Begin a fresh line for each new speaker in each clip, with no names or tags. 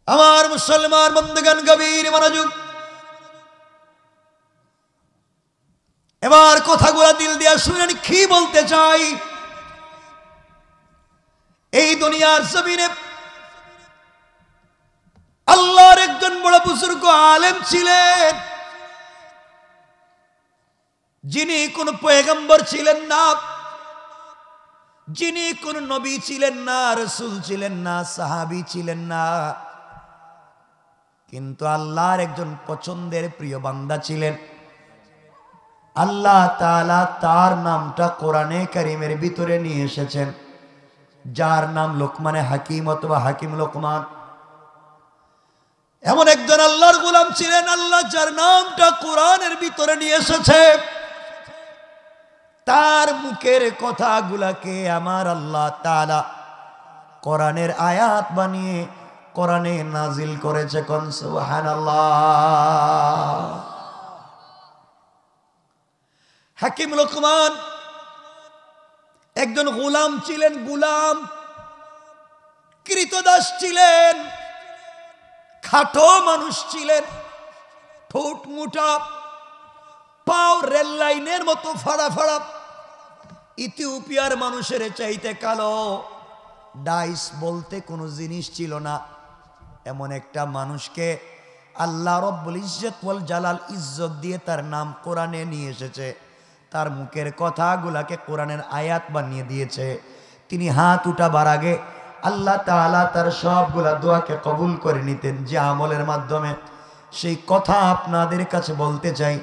আমার মুসলমান বন্ধুগণ, গভীর মনোযোগ। এবার কথাগুলো দিল দিয়া শুনেন কি বলতে চাই। এই দুনিয়ার জমিনে আল্লাহর একজন বড় বুজুর্গ আলেম ছিলেন, যিনি কোন পয়গম্বর ছিলেন না, যিনি কোন নবী ছিলেন না, রাসূল ছিলেন না, সাহাবী ছিলেন না, কিন্তু আল্লাহর একজন পছন্দের প্রিয় বান্দা ছিলেন। আল্লাহ তাআলা তার নামটা কোরআনে কারীমের ভিতরে নিয়ে এসেছেন, যার নাম লোকমানে হাকিম অথবা হাকিম লোকমান। এমন একজন আল্লাহর গোলাম ছিলেন, আল্লাহ যার নামটা কোরআনের ভিতরে নিয়ে এসেছে, তার মুখের কথাগুলাকে আমার আল্লাহ তাআলা কোরআনের আয়াত বানিয়ে কোরআনে নাজিল করেছে। কোন সুবহানাল্লাহ। হাকিম লোকমান একজন গোলাম ছিলেন, গোলাম কৃতদাস ছিলেন, খাটো মানুষ ছিলেন, ঠোঁট মুঠা, পাও রেল লাইনের মতো ফাড়া ফাড়া, ইথিওপিয়ার মানুষের চাইতে কালো, ডাইস বলতে কোনো জিনিস ছিল না। এমন একটা মানুষকে আল্লাহ রব্বুল ইজ্জত ওয়াল জালাল ইজ্জত দিয়ে তার নাম কোরআনে নিয়ে এসেছে, তার মুখের কথাগুলাকে কোরআনের আয়াত বানিয়ে দিয়েছে। তিনি হাত উঠাবার আগে আল্লাহ তাআলা তার সবগুলা দোয়াকে কবুল করে নিতেন যে আমলের মাধ্যমে। সেই কথা আপনাদের কাছে বলতে চাই,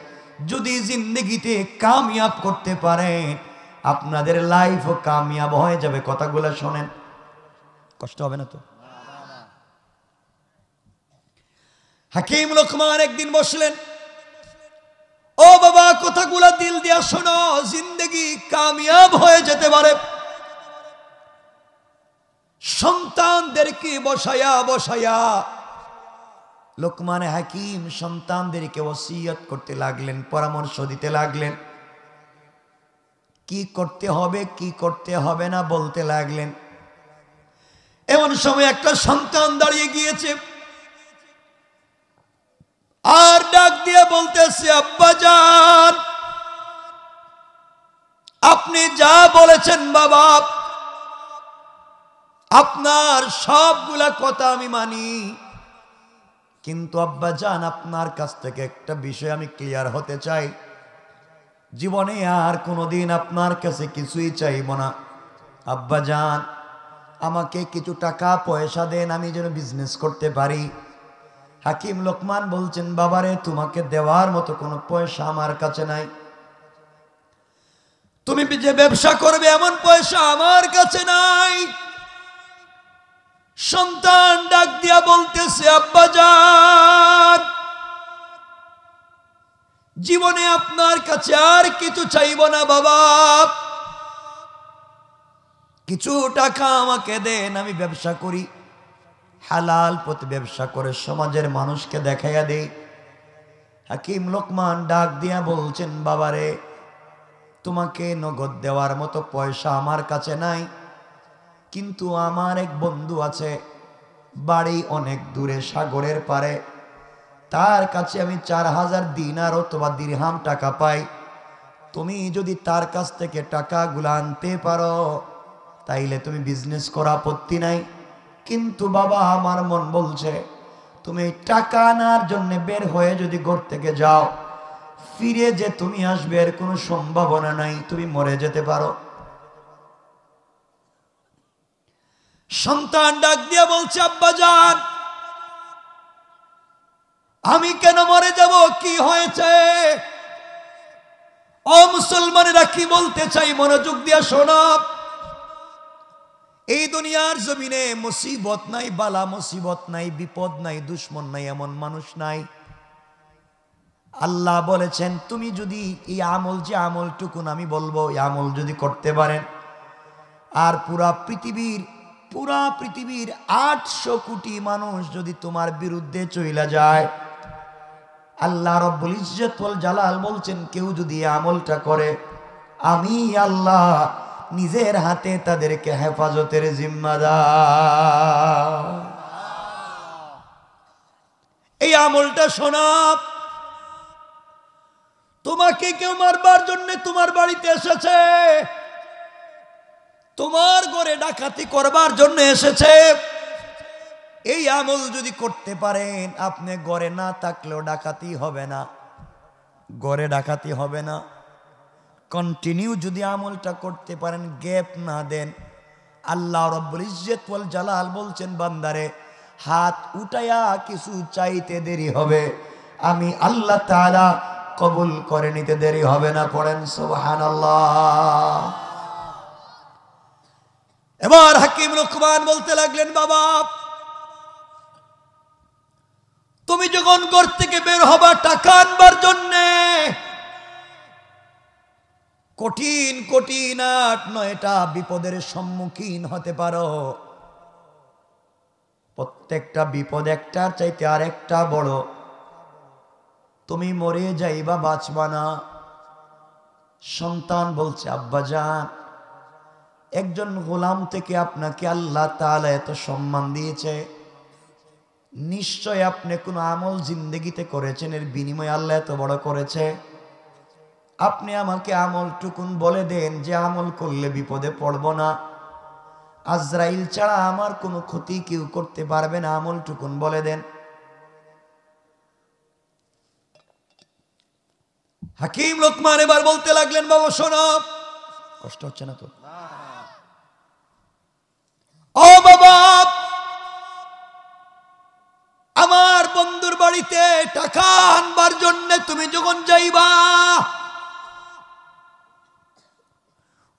যদি জিন্দেগিতে কামিয়াব করতে পারেন, আপনাদের লাইফও কামিয়াব হয়ে যাবে। কথাগুলো শোনেন, কষ্ট হবে না তো? হাকিম লোকমান একদিন বসলেন, ও বাবা, কথাগুলো দিল দিয়া শোনো, জিন্দেগি কামিয়াব হয়ে যেতে পারে। সন্তানদেরকে বসায়া বসায়া লোকমান হাকিম সন্তানদেরকে ওসিয়ত করতে লাগলেন, পরামর্শ দিতে লাগলেন, কি করতে হবে কি করতে হবে না বলতে লাগলেন। এমন সময় একটা সন্তান দাঁড়িয়ে গিয়েছে আর ডাক দিয়ে বলতেছে, আব্বাজান, আপনি যা বলেছেন বাবা, আপনার সবগুলা কথা আমি মানি, কিন্তু আব্বাজান আপনার কাছ থেকে একটা বিষয় আমি ক্লিয়ার হতে চাই। জীবনে আর কোনোদিন আপনার কাছে কিছুই চাইব না। আব্বাজান, আমাকে কিছু টাকা পয়সা দেন, আমি যেন বিজনেস করতে পারি। হাকিম লোকমান বলছেন, বাবারে, তোমাকে দেওয়ার মতো কোনো পয়সা আমার কাছে নাই, তুমি যে ব্যবসা করবে এমন পয়সা আমার কাছে নাই। সন্তান ডাক দিয়া বলতেছে, আব্বাজান, জীবনে আপনার কাছে আর কিছু চাইব না বাবা, কিছু টাকা আমাকে দেন, আমি ব্যবসা করি, হালাল পথে ব্যবসা করে সমাজের মানুষকে দেখাইয়া দেই। হাকিম লোকমান ডাক দিয়া বলছেন, বাবারে, তোমাকে নগদ দেওয়ার মতো পয়সা আমার কাছে নাই, কিন্তু আমার এক বন্ধু আছে, বাড়ি অনেক দূরে সাগরের পারে, তার কাছে আমি 4000 দিনার অথবা দিরহাম টাকা পাই। তুমি যদি তার কাছ থেকে টাকাগুলো আনতে পারো তাইলে তুমি বিজনেস করা আপত্তি নাই, কিন্তু বাবা আমার মন বলছে তুমি টাকা আনার জন্য বের হয়ে যদি ঘর থেকে যাও, ফিরে যে তুমি আসবে এর কোনো সম্ভাবনা নাই, তুমি মরে যেতে পারো। সন্তান ডাক দিয়া বলছে, আব্বাজান, আমি কেন মরে যাব, কি হয়েছে? ও মুসলমানেরা, কি বলতে চাই মনোযোগ দিয়া শোনো। এই দুনিয়ার জমিনে মুসিবত নাই, বালা মুসিবত নাই, বিপদ নাই, দুশ্মন নাই, এমন মানুষ নাই। আল্লাহ বলেছেন, তুমি যদি এই আমল, যে আমলটুকুন আমি বলবো, এই আমল যদি করতে পারেন, আর পুরা পৃথিবীর 800 কোটি মানুষ যদি তোমার বিরুদ্ধে চইলা যায়, আল্লাহ রব্বুল ইজ্জত ওয়াল জালাল বলছেন, কেউ যদি আমলটা করে, আমি আল্লাহ নিজের হাতে তাদেরকে হেফাজতের জিম্মাদার। এই আমলটা শোনা। তোমাকে কেউ মারবার জন্য তোমার বাড়িতে এসেছে, তোমার ঘরে ডাকাতি করবার জন্য এসেছে। এই আমল যদি করতে পারেন, আপনি ঘরে না থাকলেও ডাকাতি হবে না, ঘরে ডাকাতি হবে না। কন্টিনিউ যদি আমলটা করতে পারেন, গ্যাপ না দেন, আল্লাহ রাব্বুল ইজ্জত ওয়াল জালাল বলছেন, বান্দারে হাত উঠায়া কিছু চাইতে দেরি হবে, আমি আল্লাহ তাআলা কবুল করে নিতে দেরি হবে না। পড়েন সুবহানাল্লাহ। এবার হাকিম লুকমান বলতে লাগলেন, বাবা তুমি যখন ঘর থেকে বের হবা টাকা আনবার জন্যে, কঠিন কঠিন ৮-৯টা বিপদের সম্মুখীন হতে পারো। প্রত্যেকটা বিপদ একটার চাইতে আরেকটা বড়। তুমি মরে যাইবা, বাঁচবা না। সন্তান বলছে, আব্বাজান একজন গোলাম থেকে আপনাকে আল্লাহ তাআলা এত সম্মান দিয়েছে, নিশ্চয় আপনি কোন আমল জিন্দেগিতে করেছেন, এর বিনিময়ে আল্লাহ এত বড় করেছে। আপনি আমাকে আমলটুকুন বলে দেন যে আমল করলে বিপদে পড়ব না, আজরাইল ছাড়া আমার কোনো ক্ষতি কেউ করতে পারবে না, আমলটুকুন বলে দেন। হাকিম লোকমান এবার বলতে লাগলেন, বাবা শোনো, কষ্ট হচ্ছে না তো? ও বাবা, আমার বন্ধুর বাড়িতে টাকা আনবার জন্য তুমি যখন যাইবা,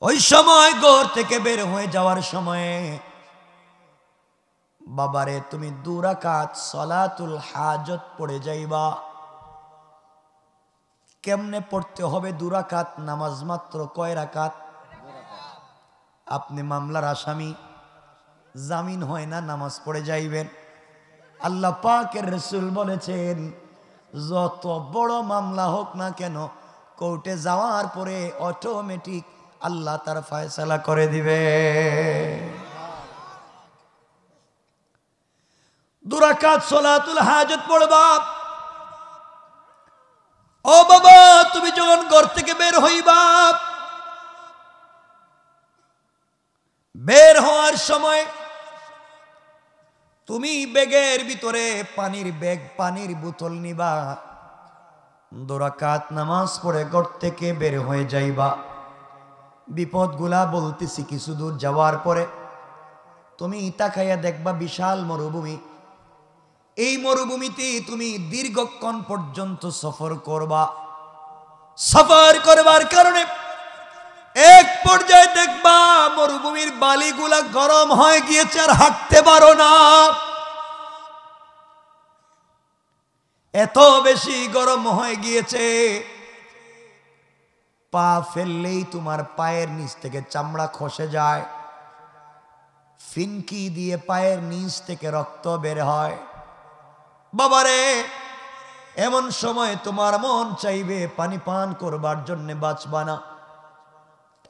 ওই সময় ঘর থেকে বের হয়ে যাওয়ার সময়ে বাবারে তুমি 2 রাকাত সালাতুল হাজত পড়ে যাইবা। কেমনে পড়তে হবে 2 রাকাত নামাজ? মাত্র কয় রাকাত? আপনি মামলার আসামি, জামিন হয় না, নামাজ পড়ে যাইবেন। আল্লাহ পাকের রাসূল বলেছেন, যত বড় মামলা হোক না কেন, কোর্টে যাওয়ার পরে অটোমেটিক আল্লাহ তার ফয়সালা করে দিবে। 2 রাকাত সালাতুল হাজত পড়বা। ও বাবা, তুমি যখন ঘর থেকে বের হইবা, বের হওয়ার সময় তুমি ব্যাগের ভিতরে পানির ব্যাগ, পানির বোতল নিবা। 2 রাকাত নামাজ পড়ে ঘর থেকে বের হয়ে যাইবা। বিপদগুলা বলতেছি, কিছু দূর যাওয়ার পরে তুমি তাকাইয়া দেখবা বিশাল মরুভূমি। এই মরুভূমিতে তুমি দীর্ঘক্ষণ পর্যন্ত সফর করবা। সফর করবার কারণে এক পর্যায়ে দেখবা মরুভূমির বালিগুলা গরম হয়ে গিয়েছে, আর হাঁটতে পারো না। এত বেশি গরম হয়ে গিয়েছে, পা ফেললেই তোমার পায়ের নিচ থেকে চামড়া খসে যায়, ফিনকি দিয়ে পায়ের নিচ থেকে রক্ত বের হয়। বাবারে, এমন সময় তোমার মন চাইবে পানি পান করবার জন্য, বাঁচবা না।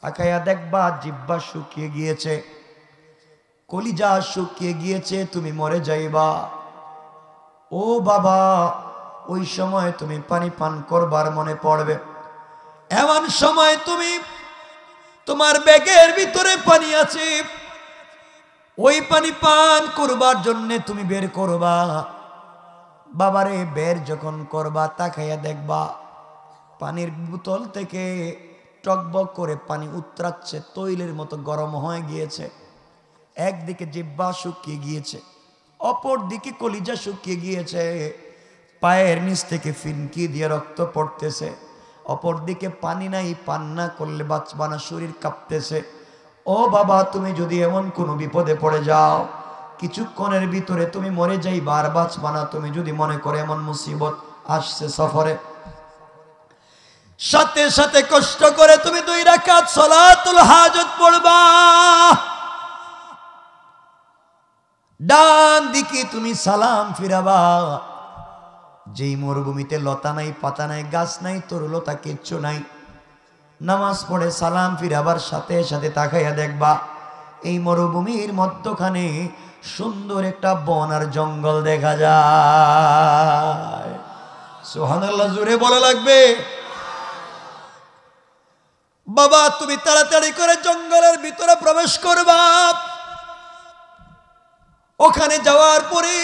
তাকায়া দেখবা জিহ্বা শুকিয়ে গিয়েছে, কলিজা শুকিয়ে গিয়েছে, তুমি মরে যাইবা। ও বাবা, ওই সময় তুমি পানি পান করবার মনে পড়বে। এমন সময় তুমি, তোমার ব্যাগের ভিতরে পানি আছে, ওই পানি পান করবার জন্য তুমি বের করবা। বাবারে, বের যখন করবা তাকাইয়া দেখবা পানির বোতল থেকে টকবক করে পানি উতরাচ্ছে, তৈলের মতো গরম হয়ে গিয়েছে। একদিকে জিহ্বা শুকিয়ে গিয়েছে, অপর দিকে কলিজা শুকিয়ে গিয়েছে, পায়ের নিচ থেকে ফিনকি দিয়ে রক্ত পড়তেছে, অপর দিকে পানি নাই, পান না করলে বাঁচবা না, শরীর কাঁপতেছে। ও বাবা, তুমি যদি এমন কোনো বিপদে পড়ে যাও, কিছুক্ষণের ভিতরে তুমি মরে যাইবা, আর বাঁচবা না। তুমি যদি মনে করে এমন মুসিবত আসছে সফরে, সাথে সাথে কষ্ট করে তুমি 2 রাকাত সালাতুল হাজত পড়বা। ডান দিকে তুমি সালাম ফিরাবা। যেই মরুভূমিতে লতা নাই, পাতা নাই, গাছ নাই, তরুলতা কিচ্ছু নাই, নামাজ পড়ে সালাম ফিরাবার সাথে সাথে তাকাইয়া দেখবা এই মরুভূমির মধ্যখানে সুন্দর একটা বন আর জঙ্গল দেখা যায়। সুবহানাল্লাহ, জোরে বলা লাগবে। বাবা তুমি তাড়াতাড়ি করে জঙ্গলের ভিতরে প্রবেশ করবা। ওখানে যাওয়ার পরে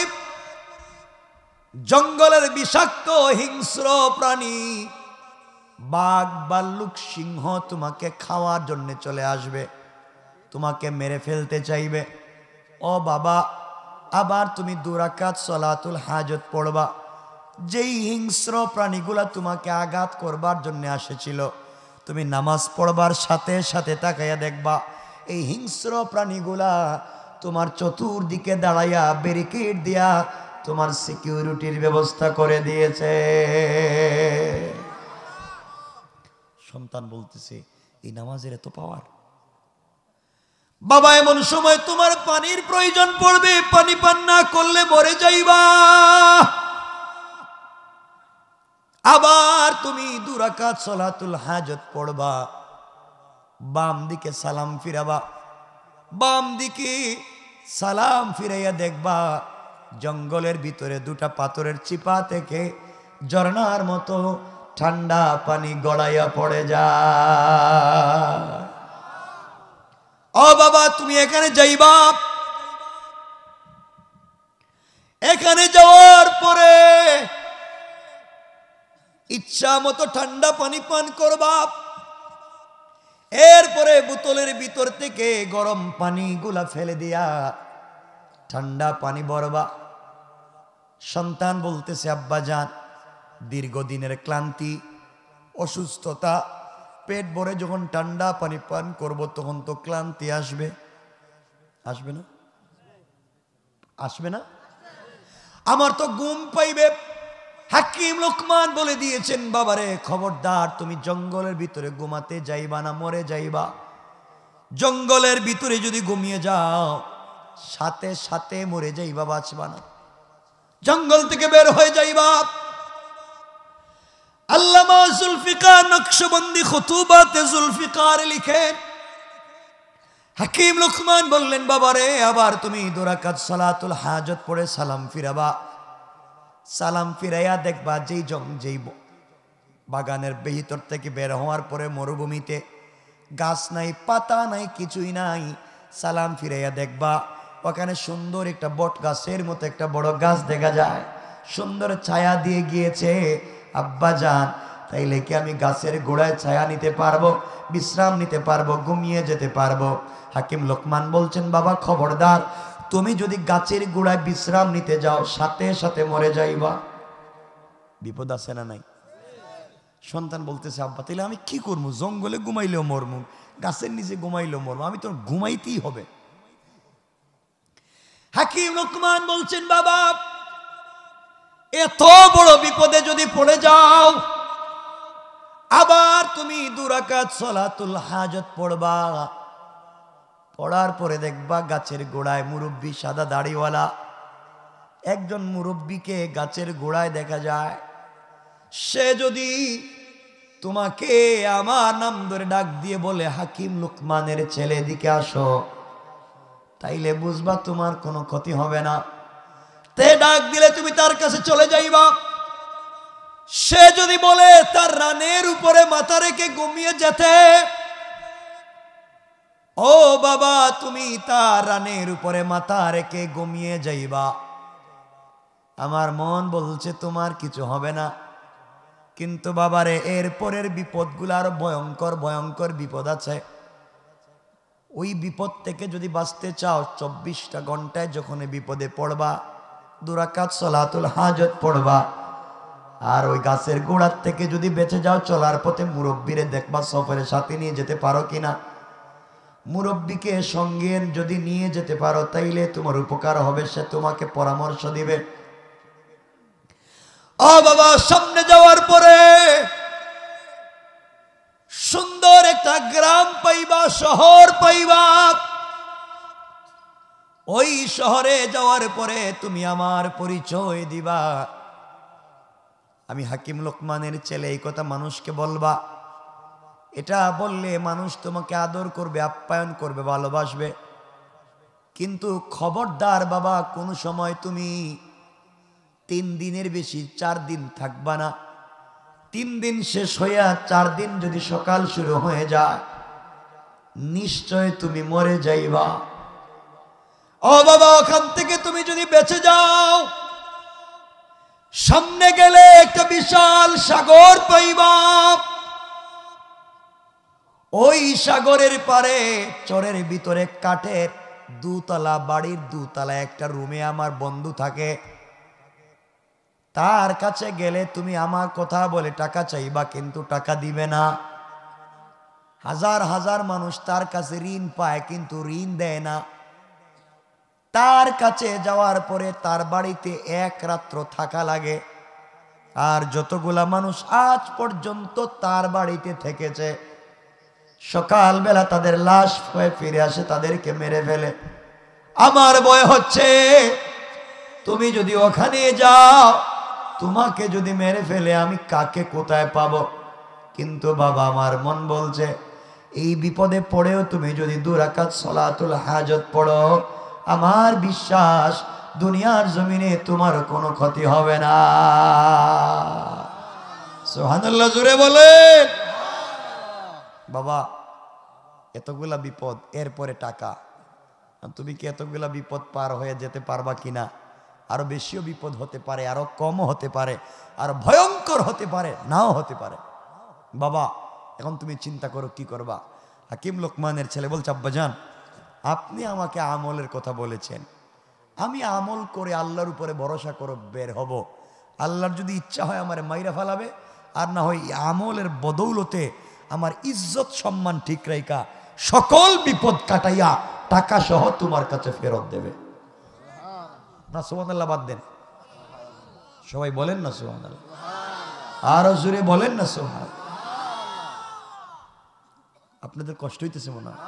জঙ্গলের বিষাক্ত হিংস্র প্রাণী বাঘ ভাল্লুক সিংহ তোমাকে খাওয়ার জন্য চলে আসবে, তোমাকে মেরে ফেলতে চাইবে। ও বাবা, আবার তুমি 2 রাকাত সালাতুল হাজত পড়বা। যেই হিংস্র প্রাণীগুলা তোমাকে আঘাত করবার জন্য এসেছিল, তুমি নামাজ পড়বার সাথে সাথে তাকাইয়া দেখবা এই হিংস্র প্রাণীগুলা তোমার চতুর্দিকে দাঁড়াইয়া ব্যারিকেড দিয়া তোমার সিকিউরিটির ব্যবস্থা করে দিয়েছে। সন্তান বলতেছে, এই নামাজের এত পাওয়ার। বাবা এমন সময় তোমার পানির প্রয়োজন পড়বে, পানি পান না করলে মরে যাইবা। আবার তুমি 2 রাকাত সালাতুল হাজত পড়বা, বাম দিকে সালাম ফিরাবা। বাম দিকে সালাম ফিরাইয়া দেখবা জঙ্গলের ভিতরে 2টা পাথরের চিপা থেকে ঝর্ণার মতো ঠান্ডা পানি গড়াইয়া পড়ে যায়। ও বাবা তুমি এখানে যাইবা। এখানে যাওয়ার পরে ইচ্ছা মতো ঠান্ডা পানি পান করবা। এরপরে বোতলের ভিতর থেকে গরম পানিগুলা ফেলে দিয়া ঠান্ডা পানি ভরবা। সন্তান বলতেছে, আব্বা জান দীর্ঘদিনের ক্লান্তি অসুস্থতা, পেট ভরে যখন ঠান্ডা পানি পান করব তখন তো ক্লান্তি আসবে। আসবে না? আসবে না? আমার তো ঘুম পাইবে। হাকিম লোকমান বলে দিয়েছেন, বাবারে খবরদার তুমি জঙ্গলের ভিতরে ঘুমাতে যাইবা না, মরে যাইবা। জঙ্গলের ভিতরে যদি ঘুমিয়ে যাও সাথে সাথে মরে যাইবা, বাঁচবা না। জঙ্গল থেকে বের হয়ে যাইবা। আল্লামা জুলফিকার নকশবন্দি খুতুবাতে জুলফিকার লিখেন, হাকিম লোকমান বললেন, বাবারে আবার তুমি 2 রাকাত সালাতুল হাজত পড়ে সালাম ফিরাবা। সালাম ফিরাইয়া দেখবা যেই বাগানের ভিতর থেকে বের হওয়ার পরে মরুভূমিতে গাছ নাই, পাতা নাই, কিছুই নাই। সালাম ফিরাইয়া দেখবা ওখানে সুন্দর একটা বট গাছের মতো একটা বড় গাছ দেখা যায়, সুন্দর ছায়া দিয়ে গিয়েছে। আব্বা জান তাইলে কি আমি গাছের গোড়ায় ছায়া নিতে পারবো, বিশ্রাম নিতে পারবো, ঘুমিয়ে যেতে পারবো? হাকিম লোকমান বলছেন, বাবা খবরদার তুমি যদি গাছের গোড়ায় বিশ্রাম নিতে যাও সাথে সাথে মরে যাইবা। বিপদ আছে না নাই? সন্তান বলতেছে, আব্বা তাইলে আমি কি করবো? জঙ্গলে ঘুমাইলেও মরমু, গাছের নিচে ঘুমাইলেও মরমু, আমি তো ঘুমাইতেই হবে। হাকিম লোকমান বলছেন, বাবা এত বড় বিপদে যদি পড়ে যাও, আবার তুমি 2 রাকাত সালাতুল হাজত পড়বা। পড়ার পরে দেখবা গাছের গোড়ায় মুরব্বী সাদা দাড়িওয়ালা একজন মুরব্বীকে গাছের গোড়ায় দেখা যায়। সে যদি তোমাকে আমার নাম ধরে ডাক দিয়ে বলে, হাকিম লোকমানের ছেলে এদিকে আসো, তাইলে বুঝবা তোমার কোনো ক্ষতি হবে না। তে ডাক দিলে তুমি তার কাছে চলে যাইবা। সে যদি বলে তার রানের উপরে মাথা রেখে ঘুমিয়ে যেতে, ও বাবা তুমি তার রানের উপরে মাথা রেখে ঘুমিয়ে যাইবা। আমার মন বলছে তোমার কিছু হবে না, কিন্তু বাবারে এর পরের বিপদগুলো আরো ভয়ঙ্কর ভয়ঙ্কর বিপদ আছে। ওই বিপদ থেকে যদি বাঁচতে চাও 24টা ঘন্টায় যখন বিপদে পড়বা 2 রাকাত সালাতুল হাজত পড়বা। আর ওই গাছের গোড়ার থেকে যদি বেঁচে যাও, চলার পথে মুরব্বীরে দেখবা সফরে সাথে নিয়ে যেতে পারো কিনা। মুরব্বীকে সঙ্গে যদি নিয়ে যেতে পারো তাইলে তোমার উপকার হবে, সে তোমাকে পরামর্শ দিবে। ও বাবা সামনে যাওয়ার পরে সুন্দর একটা গ্রাম পাইবা, শহর পাইবা। ওই শহরে যাওয়ার পরে তুমি আমার পরিচয় দিবা, আমি হাকিম লোকমানের ছেলে। এই কথা মানুষকে বলবা। এটা বললে মানুষ তোমাকে আদর করবে, আপ্যায়ন করবে, ভালোবাসবে। কিন্তু খবরদার বাবা, কোন সময় তুমি 3 দিনের বেশি 4 দিন থাকবা না। 3 দিন শেষ হইয়া 4 দিন যদি সকাল শুরু হয়ে যায়, নিশ্চয় তুমি মরে যাইবা। ও বাবা, ওখান থেকে তুমি যদি বেঁচে যাও, সামনে গেলে একটা বিশাল সাগর পাইবা। ওই সাগরের পারে চরের ভিতরে কাঠের 2 তলা বাড়ির 2 তলা একটা রুমে আমার বন্ধু থাকে। তার কাছে গেলে তুমি আমার কথা বলে টাকা চাইবা, কিন্তু টাকা দিবে না। হাজার হাজার মানুষ তার কাছে ঋণ পায়, কিন্তু ঋণ দেয় না। তার কাছে যাওয়ার পরে তার বাড়িতে 1 রাত্র থাকা লাগে। আর যতগুলা মানুষ আজ পর্যন্ত তার বাড়িতে থেকেছে, সকালবেলা তাদের লাশ হয়ে ফিরে আসে, তাদেরকে মেরে ফেলে। আমার ভয় হচ্ছে, তুমি যদি ওখানে যাও, তোমাকে যদি মেরে ফেলে আমি কাকে কোথায় পাবো? কিন্তু বাবা, আমার মন বলছে, এই বিপদে পড়েও তুমি যদি 2 রাকাত সালাতুল হাজত পড়ো, আমার বিশ্বাস দুনিয়ার জমিনে তোমার কোনো ক্ষতি হবে না। সুবহানাল্লাহ, জোরে বলেন। বাবা, এতগুলা বিপদ, এরপরে টাকা। তুমি কি এতগুলা বিপদ পার হয়ে যেতে পারবা কিনা? আরো বেশিও বিপদ হতে পারে, আরো কমও হতে পারে, আর ভয়ঙ্কর হতে পারে, নাও হতে পারে। বাবা, এখন তুমি চিন্তা করো কি করবা। হাকিম লোকমানের ছেলে বলছে, আব্বাজান, আপনি আমাকে আমলের কথা বলেছেন, আমি আমল করে আল্লাহর উপরে ভরসা করে বের হব। আল্লাহর যদি ইচ্ছা হয় আমারে মাইরা ফেলাবে, আর না হয় আমলের বদৌলতে আমার ইজ্জত সম্মান ঠিক রাইকা সকল বিপদ কাটাইয়া টাকা সহ তোমার কাছে ফেরত দেবে। না সুবহানাল্লাহ বাদ দেন, সবাই বলেন না সুবহানাল্লাহ, আরো জোরে বলেন না সুবহানাল্লাহ। আপনাদের কষ্ট হইতেছে মনে হয়?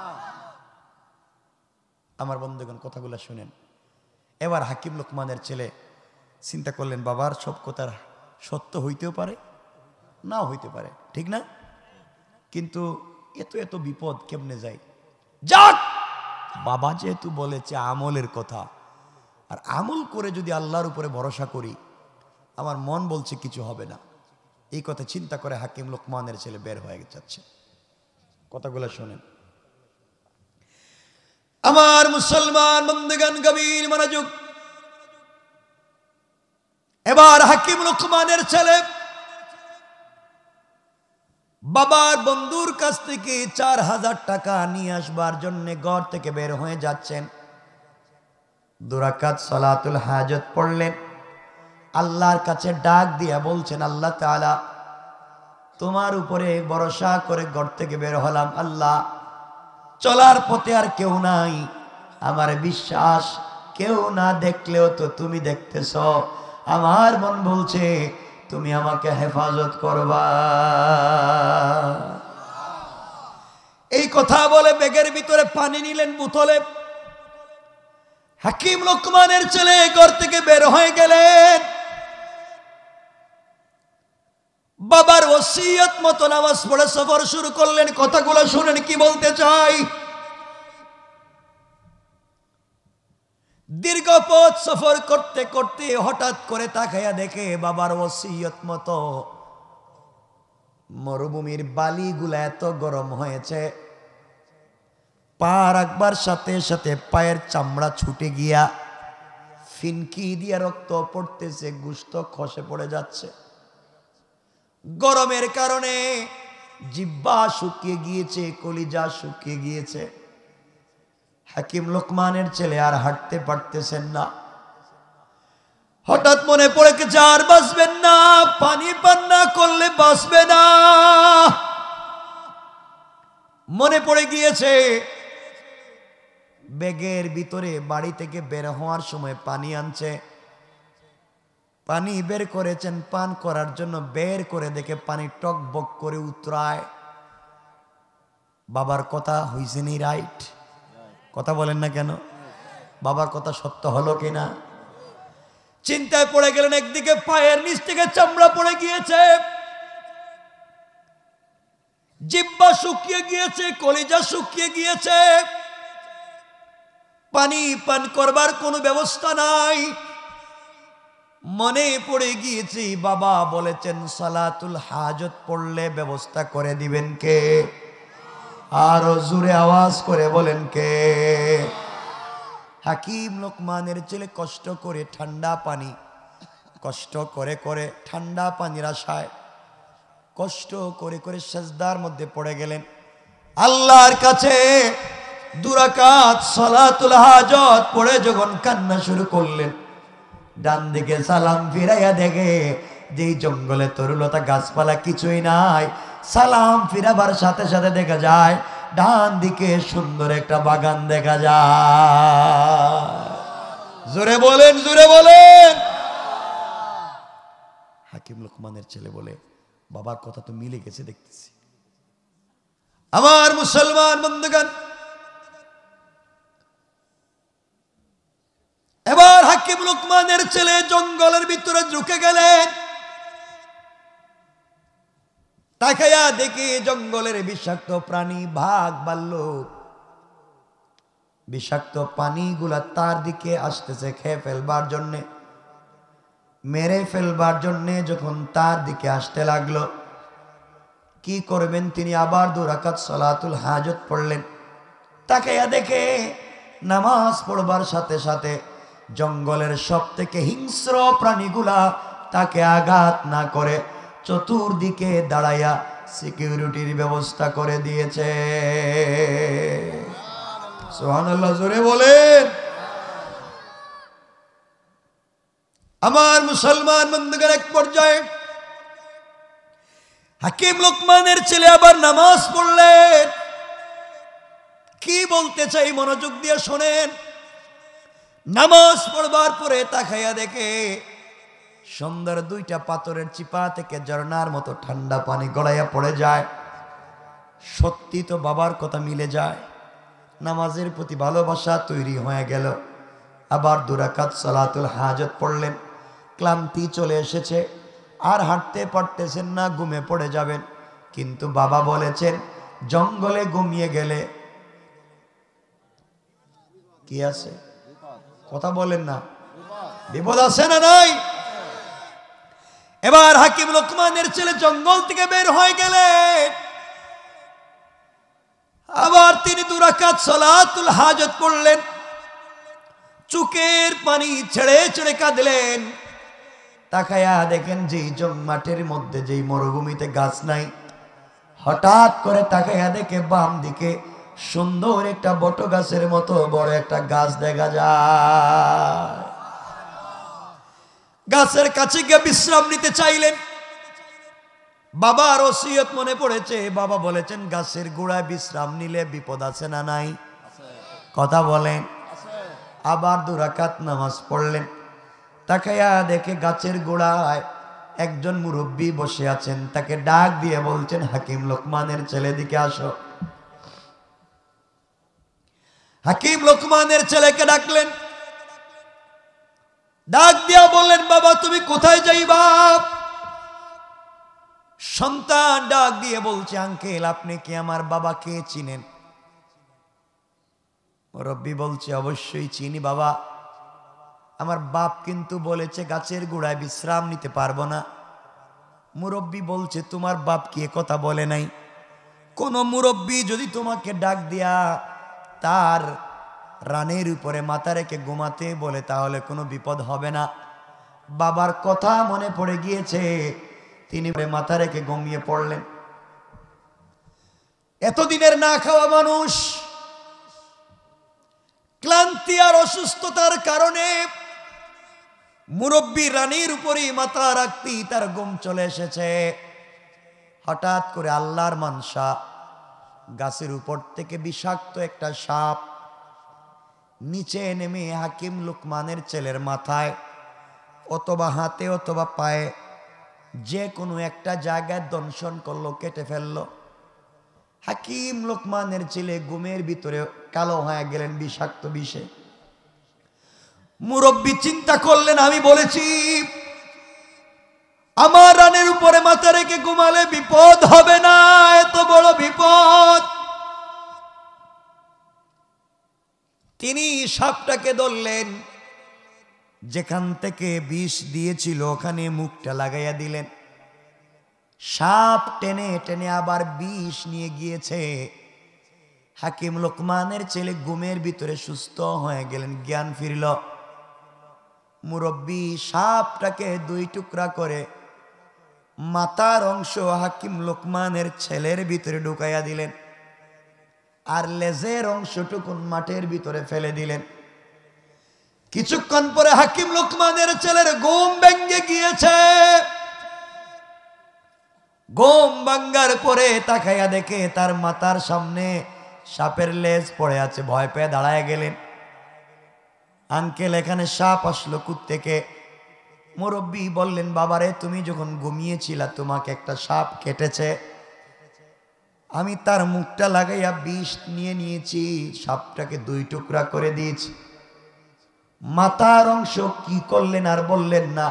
আমার বন্ধুগণ, কথাগুলো শুনেন। এবার হাকিম লোকমানের ছেলে চিন্তা করলেন, বাবার সব কথার সত্য হইতেও পারে, নাও হইতে পারে, ঠিক না? কিন্তু এত এত বিপদ কেমনে যায়? যাক, বাবা যেহেতু বলেছে আমলের কথা, আর আমল করে যদি আল্লাহর উপরে ভরসা করি, আমার মন বলছে কিছু হবে না। এই কথা চিন্তা করে হাকিম লোকমানের ছেলে বের হয়ে যাচ্ছে। কথাগুলো শোনেন। আমার মুসলমান বন্ধুগণ, গভীর মনোযোগ। এবার হাকিম লোকমানের ছেলে বাবার বন্ধুর কাছ থেকে 4000 টাকা নিয়ে আসবার জন্য ঘর থেকে বের হয়ে যাচ্ছেন। 2 রাকাত সালাতুল হাজত পড়লেন, আল্লাহর কাছে ডাক দিয়া বলছেন, আল্লাহ তাআলা, তোমার উপরে ভরসা করে ঘর থেকে বের হলাম। আল্লাহ, চলার পথে আর কেউ নাই, আমার বিশ্বাস কেউ না দেখলেও তো তুমি দেখতেছ। আমার মন বলছে তুমি আমাকে হেফাজত করবা। এই কথা বলে ব্যাগের ভিতরে পানি নিলেন বোতলে। হাকিম লোকমানের ছেলে ঘর থেকে বের হয়ে গেলেন। বাবার ওসিয়ত মতো নামাজ পড়ে সফর শুরু করলেন। কথাগুলো শুনেন কি বলতে চাই। দীর্ঘ পথ সফর করতে করতে হঠাৎ করে তাকাইয়া দেখে বাবার ওসিয়ত মতো মরুভূমির বালিগুলা এত গরম হয়েছে, পা রাখবার সাথে সাথে পায়ের চামড়া ছুটে গিয়া ফিনকি দিয়া রক্ত পড়তেছে, গোশত খসে পড়ে যাচ্ছে। গরমের কারণে জিহ্বা শুকিয়ে গিয়েছে, কলিজা শুকিয়ে গিয়েছে। হাকিম লোকমানের ছেলে আর হাঁটতে পারতেছেন না। হঠাৎ মনে পড়ে গেছে আর বাঁচবেন না, পানি পান না করলে বাঁচবে না। মনে পড়ে গিয়েছে ব্যাগের ভিতরে বাড়ি থেকে বের হওয়ার সময় পানি আনছে, পানি বের করেছেন পান করার জন্য, বের করে দেখে পানি টকবক করে উতরায়। বাবার কথা হইছে নি রাইট? কথা বলেন না কেন? বাবার কথা সত্য হলো কিনা? চিন্তায় পড়ে গেলেন। একদিকে পায়ের নিচ থেকে চামড়া পড়ে গিয়েছে, জিহ্বা শুকিয়ে গিয়েছে, কলিজা শুকিয়ে গিয়েছে। পানি পান করবার কোনো ব্যবস্থা নাই। মনে পড়ে গিয়েছে বাবা বলেছেন সালাতুল হাজত পড়লে ব্যবস্থা করে দিবেন কে? আরো জোরে আওয়াজ করে বলেন কে? হাকিম লোকমানের ছেলে কষ্ট করে ঠান্ডা পানি, কষ্ট করে করে ঠান্ডা পানির আশায় কষ্ট করে করে সেজদার মধ্যে পড়ে গেলেন। আল্লাহর কাছে দুরাকাত সালাতুল হাজত পড়ে যখন কান্না শুরু করলেন, ডান দিকে সালাম ফিরাইয়া দেখে যেই জঙ্গলে তরুলতা গাছপালা কিছুই নাই, সালাম ফিরাবার সাথে সাথে দেখা যায় ডান দিকে সুন্দর একটা বাগান দেখা যায়। জোরে বলেন, জোরে বলেন। হাকিম লোকমানের ছেলে বলে, বাবার কথা তো মিলে গেছে দেখতেছি। আমার মুসলমান বন্ধুগণ, এবার হাকিম লোকমানের ছেলে জঙ্গলের ভিতরে ঢুকে গেলেন। তাকায়া দেখি জঙ্গলের বিষাক্ত প্রাণী বাঘ ভাল্লুক বিষাক্ত পানিগুলা তার দিকে আসতেছে খেয়ে ফেলবার জন্যে, মেরে ফেলবার জন্যে। যখন তার দিকে আসতে লাগলো, কি করবেন তিনি? আবার 2 রাকাত সালাতুল হাজত পড়লেন। তাকায়া দেখে নামাজ পড়বার সাথে সাথে জঙ্গলের সব থেকে হিংস্র প্রাণীগুলা তাকে আঘাত না করে চতুর্দিকে দাঁড়াইয়া সিকিউরিটির ব্যবস্থা করে দিয়েছে। সুবহানাল্লাহ, জোরে বলেন। আমার মুসলমান বন্ধুগণ, এক পর্যায়ে হাকিম লোকমানের ছেলে আবার নামাজ পড়লেন। কি বলতে চাই মনোযোগ দিয়ে শোনেন। নামাজ পড়বার পরে তাকাইয়া দেখে সুন্দর 2টা পাথরের চিপা থেকে ঝর্ণার মতো ঠান্ডা পানি গড়াইয়া পড়ে যায়। সত্যি তো বাবার কথা মিলে যায়। নামাজের প্রতি ভালোবাসা তৈরি হয়ে গেল। আবার 2 রাকাত সালাতুল হাজত পড়লেন। ক্লান্তি চলে এসেছে, আর হাঁটতে পারতেছেন না, ঘুমে পড়ে যাবেন। কিন্তু বাবা বলেছেন জঙ্গলে ঘুমিয়ে গেলে কি আছে? কথা বলেন না, বিপদ আছে না নাই? এবার হাকিম লোকমানের ছেলে জঙ্গল থেকে বের হয়ে গেলেন। আবার তিনি 2 রাকাত সালাতুল হাজত পড়লেন। চোখের পানি ছেড়ে ছেড়ে কাঁদলেন। তাকায়া দেখেন যেই মাঠের মধ্যে যেই মরুভূমিতে গাছ নাই, হঠাৎ করে তাকায়া দেখে বাম দিকে সুন্দর একটা বট গাছের মতো বড় একটা গাছ দেখা যায়। গাছের কাছে গিয়ে বিশ্রাম নিতে চাইলেন। বাবার ওসিয়ত মনে পড়েছে। বাবা বলেছেন গাছের গোড়ায় বিশ্রাম নিলে বিপদ আছে না নাই? কথা বলেন। আবার 2 রাকাত নামাজ পড়লেন। তাকায়া দেখে গাছের গোড়ায় একজন মুরব্বী বসে আছেন। তাকে ডাক দিয়ে বলছেন, হাকিম লোকমানের ছেলে দিকে আসো। হাকিম লোকমানের ছেলেকে ডাকলেন। ডাক দিয়া বললেন, বাবা তুমি কোথায় যাইবা? সন্তান ডাক দিয়ে বলছে, আঙ্কেল আপনি কি আমার বাবাকে চিনেন? মুরব্বী বলছে, অবশ্যই চিনি বাবা, আমার বাপ কিন্তু বলেছে গাছের গোড়ায় বিশ্রাম নিতে পারবো না। মুরব্বী বলছে, তোমার বাপ কি কথা বলে নাই? কোন মুরব্বী যদি তোমাকে ডাক দিয়া তার রানের উপরে মাথা রেখে ঘুমাতে বলে তাহলে কোনো বিপদ হবে না। বাবার কথা মনে পড়ে গিয়েছে, তিনি মাথা রেখে ঘুমিয়ে পড়লেন। এতদিনের না খাওয়া মানুষ ক্লান্তি আর অসুস্থতার কারণে মুরব্বী রানীর উপরেই মাথা রাখতেই তার ঘুম চলে এসেছে। হঠাৎ করে আল্লাহর মানসা, গাছের উপর থেকে বিষাক্ত একটা সাপ নিচে নেমে হাকিম লোকমানের ছেলের মাথায় অথবা হাতে অথবা পায়ে যে কোনো একটা জায়গায় দংশন করলো, কেটে ফেললো। হাকিম লোকমানের ছেলে ঘুমের ভিতরে কালো হয়ে গেলেন বিষাক্ত বিষে। মুরব্বী চিন্তা করলেন, আমি বলেছি আমার রানের উপরে মাথা রেখে ঘুমালে বিপদ হবে না, এত বড় বিপদ। তিনি সাপটাকে ধরলেন, যেখান থেকে বিষ দিয়েছিল ওখানে মুখটা লাগাইয়া দিলেন। সাপ টেনে টেনে আবার বিষ নিয়ে গিয়েছে। হাকিম লোকমানের ছেলে ঘুমের ভিতরে সুস্থ হয়ে গেলেন, জ্ঞান ফিরল। মুরব্বী সাপটাকে দুই টুকরা করে মাথার অংশ হাকিম লোকমানের ছেলের ভিতরে ঢুকাইয়া দিলেন, আর লেজের অংশটুকুন মাঠের ভিতরে ফেলে দিলেন। কিছুক্ষণ পরে হাকিম লোকমানের ছেলের ঘুম ভেঙে গিয়েছে। ঘুম ভাঙ্গার পরে তাকাইয়া দেখে তার মাথার সামনে সাপের লেজ পড়ে আছে। ভয় পেয়ে দাঁড়ায় গেলেন, আঙ্কেল এখানে সাপ আসলো কোত্থেকে? মুরব্বী বললেন, বাবারে তুমি যখন ঘুমিয়েছিলা তোমাকে একটা সাপ কেটেছে, আমি তার মুখটা লাগাইয়া বিষ নিয়ে নিয়েছি, সাপটাকে দুই টুকরা করে দিয়েছি। মাথার অংশ কি করলেন আর বললেন না।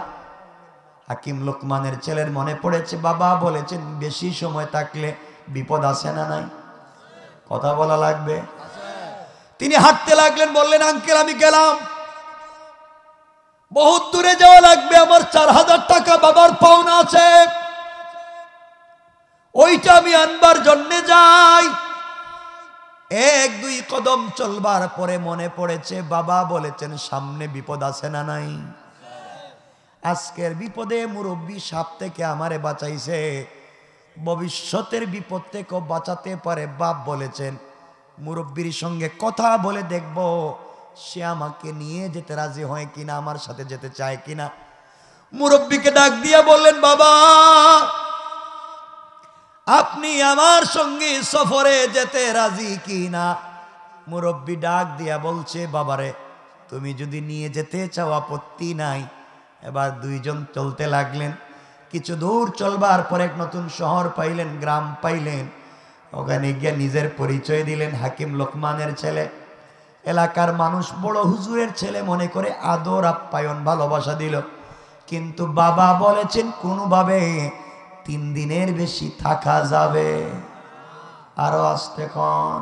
হাকিম লোকমানের ছেলের মনে পড়েছে, বাবা বলেছেন বেশি সময় থাকলে বিপদ আছে না নাই? কথা বলা লাগবে। তিনি হাঁটতে লাগলেন, বললেন, আঙ্কেল আমি গেলাম, বহুত দূরে যাওয়া লাগবে, আমার 4000 টাকা বাবার পাওনা আছে, ওইটা আমি আনবার জন্য যাই। 1-2 কদম চলবার পরে মনে পড়েছে বাবা বলেছেন সামনে বিপদ আছে না নাই? আজকের বিপদে মুরব্বী সাপ থেকে আমারে বাঁচাইছে, ভবিষ্যতের বিপদ থেকেও বাঁচাতে পারে। বাপ বলেছেন মুরব্বীর সঙ্গে কথা বলে দেখব সে আমাকে নিয়ে যেতে রাজি হয় কিনা, আমার সাথে যেতে চায় কিনা। মুরব্বীকে ডাক দিয়া বললেন, বাবা আপনি আমার সঙ্গে সফরে যেতে রাজি কিনা? মুরব্বী ডাক দিয়া বলছে, বাবারে তুমি যদি নিয়ে যেতে চাও আপত্তি নাই। এবার দুইজন চলতে লাগলেন। কিছু দূর চলবার পর এক নতুন শহর পাইলেন, গ্রাম পাইলেন। ওখানে গিয়ে নিজের পরিচয় দিলেন, হাকিম লোকমানের ছেলে। এলাকার মানুষ বড় হুজুরের ছেলে মনে করে আদর আপ্যায়ন ভালোবাসা দিল। কিন্তু বাবা বলেছেন কোনোভাবে 3 দিনের বেশি থাকা যাবে। আরো আসতে কন।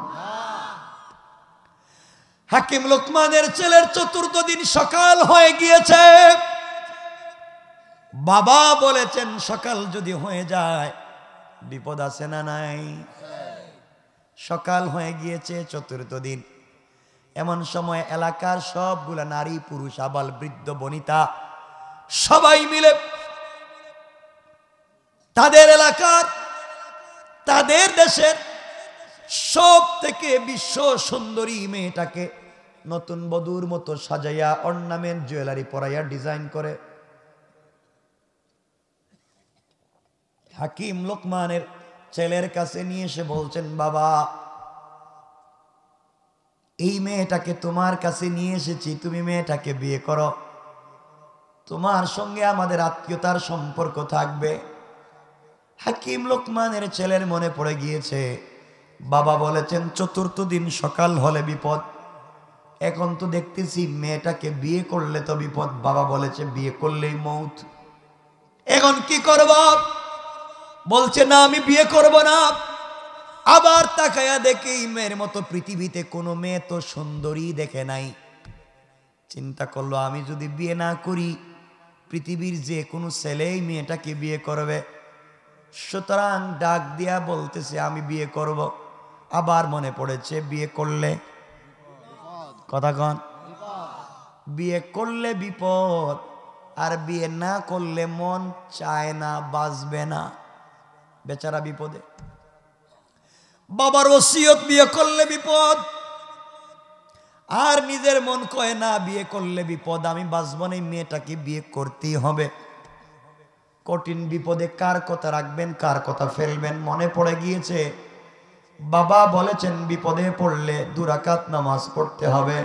হাকিম লোকমানের ছেলের 4র্থ দিন সকাল হয়ে গিয়েছে। বাবা বলেছেন সকাল যদি হয়ে যায় বিপদ আছে না নাই? সকাল হয়ে গিয়েছে 4র্থ দিন। এমন সময় এলাকার সবগুলা নারী পুরুষ আবাল বৃদ্ধ বনিতা সবাই মিলে তাদের এলাকার তাদের দেশের সব থেকে বিশ্ব সুন্দরী মেয়েটাকে নতুন বধূর মতো সাজাইয়া অর্নামেন্ট জুয়েলারি পরাইয়া ডিজাইন করে হাকিম লোকমানের ছেলের কাছে নিয়ে এসে বলছেন, বাবা এই মেয়েটাকে তোমার কাছে নিয়ে এসেছি, তুমি মেয়েটাকে বিয়ে করো, তোমার সঙ্গে আমাদের আত্মীয়তার সম্পর্ক থাকবে। হাকিম লোকমানের ছেলের মনে পড়ে গিয়েছে বাবা বলেছেন 4র্থ দিন সকাল হলে বিপদ। এখন তো দেখতেছি মেয়েটাকে বিয়ে করলে তো বিপদ, বাবা বলেছে বিয়ে করলেই মৌত। এখন কি করব? বলছে না আমি বিয়ে করব না। আবার তাকায়া দেখে মেয়ের মতো পৃথিবীতে কোনো মেয়ে তো সুন্দরী দেখে নাই। চিন্তা করলো আমি যদি বিয়ে না করি পৃথিবীর যে কোনো ছেলেই মেয়েটাকে বিয়ে করবে, সুতরাং ডাক দিয়া বলতেছে আমি বিয়ে করব। আবার মনে পড়েছে বিয়ে করলে কথা কন, বিয়ে করলে বিপদ, আর বিয়ে না করলে মন চায় না, বাঁচবে না, বেচারা বিপদে। বাবার ওসিয়ত বিয়ে করলে বিপদ, আর নিজের মন কয় না বিয়ে করলে বিপদ, আমি বাঁচব না, মেয়েটাকে বিয়ে করতেই হবে। কঠিন বিপদে কার কথা রাখবেন কার কথা ফেলবেন মনে পড়ে গিয়েছে। বাবা বলেছেন বিপদে পড়লে 2 রাকাত নামাজ পড়তে হবে,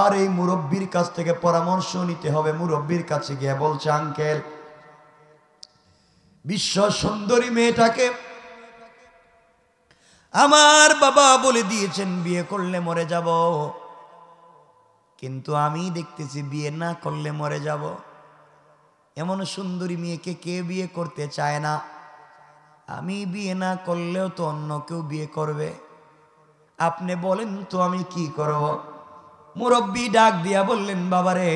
আর এই মুরব্বীর কাছ থেকে পরামর্শ নিতে হবে। মুরব্বীর কাছে গিয়ে বলছে, আঙ্কেল বিশ্ব সুন্দরী মেয়েটাকে আমার বাবা বলে দিয়েছেন বিয়ে করলে মরে যাব, কিন্তু আমি দেখতেছি বিয়ে না করলে মরে যাব। এমন সুন্দরী মেয়েকে কে বিয়ে করতে চায় না? আমি বিয়ে না করলেও তো অন্য কেউ বিয়ে করবে। আপনি বলেন তো আমি কি করব? মুরব্বী ডাক দিয়া বললেন, বাবারে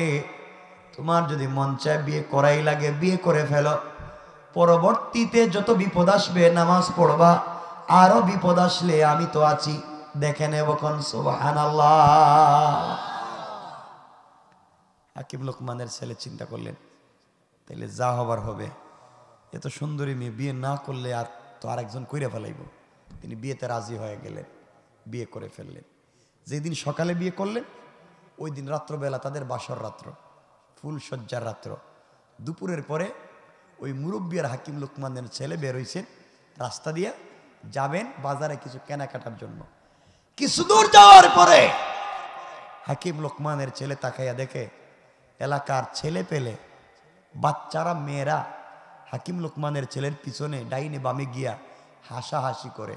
তোমার যদি মন চায় বিয়ে করাই লাগে বিয়ে করে ফেলো, পরবর্তীতে যত বিপদ আসবে নামাজ পড়বা, আরো বিপদ আসলে আমি তো আছি, দেখে নেব কোন। সুবহানাল্লাহ। হাকিম লোকমানের ছেলে চিন্তা করলেন, তাইলে যা হবার হবে, এত সুন্দরী মেয়ে বিয়ে না করলে আর তো আরেকজন কইরা ফেলাইব। তিনি বিয়েতে রাজি হয়ে গেলেন, বিয়ে করে ফেললেন। যেদিন সকালে বিয়ে করলেন ওই দিন রাত্রবেলা তাদের বাসর রাত্র, ফুল সজ্জার রাত্র। দুপুরের পরে ওই মুরব্বী আর হাকিম লোকমানের ছেলে বের হইছেন, রাস্তা দিয়া যাবেন বাজারে কিছু কেনাকাটার জন্য। কিছু দূর যাওয়ার পরে হাকিম লোকমানের ছেলে তাকাইয়া দেখে এলাকার ছেলে পেলে বাচ্চারা মেয়েরা হাকিম লোকমানের ছেলের পিছনে ডাইনে বামে গিয়া হাসাহাসি করে,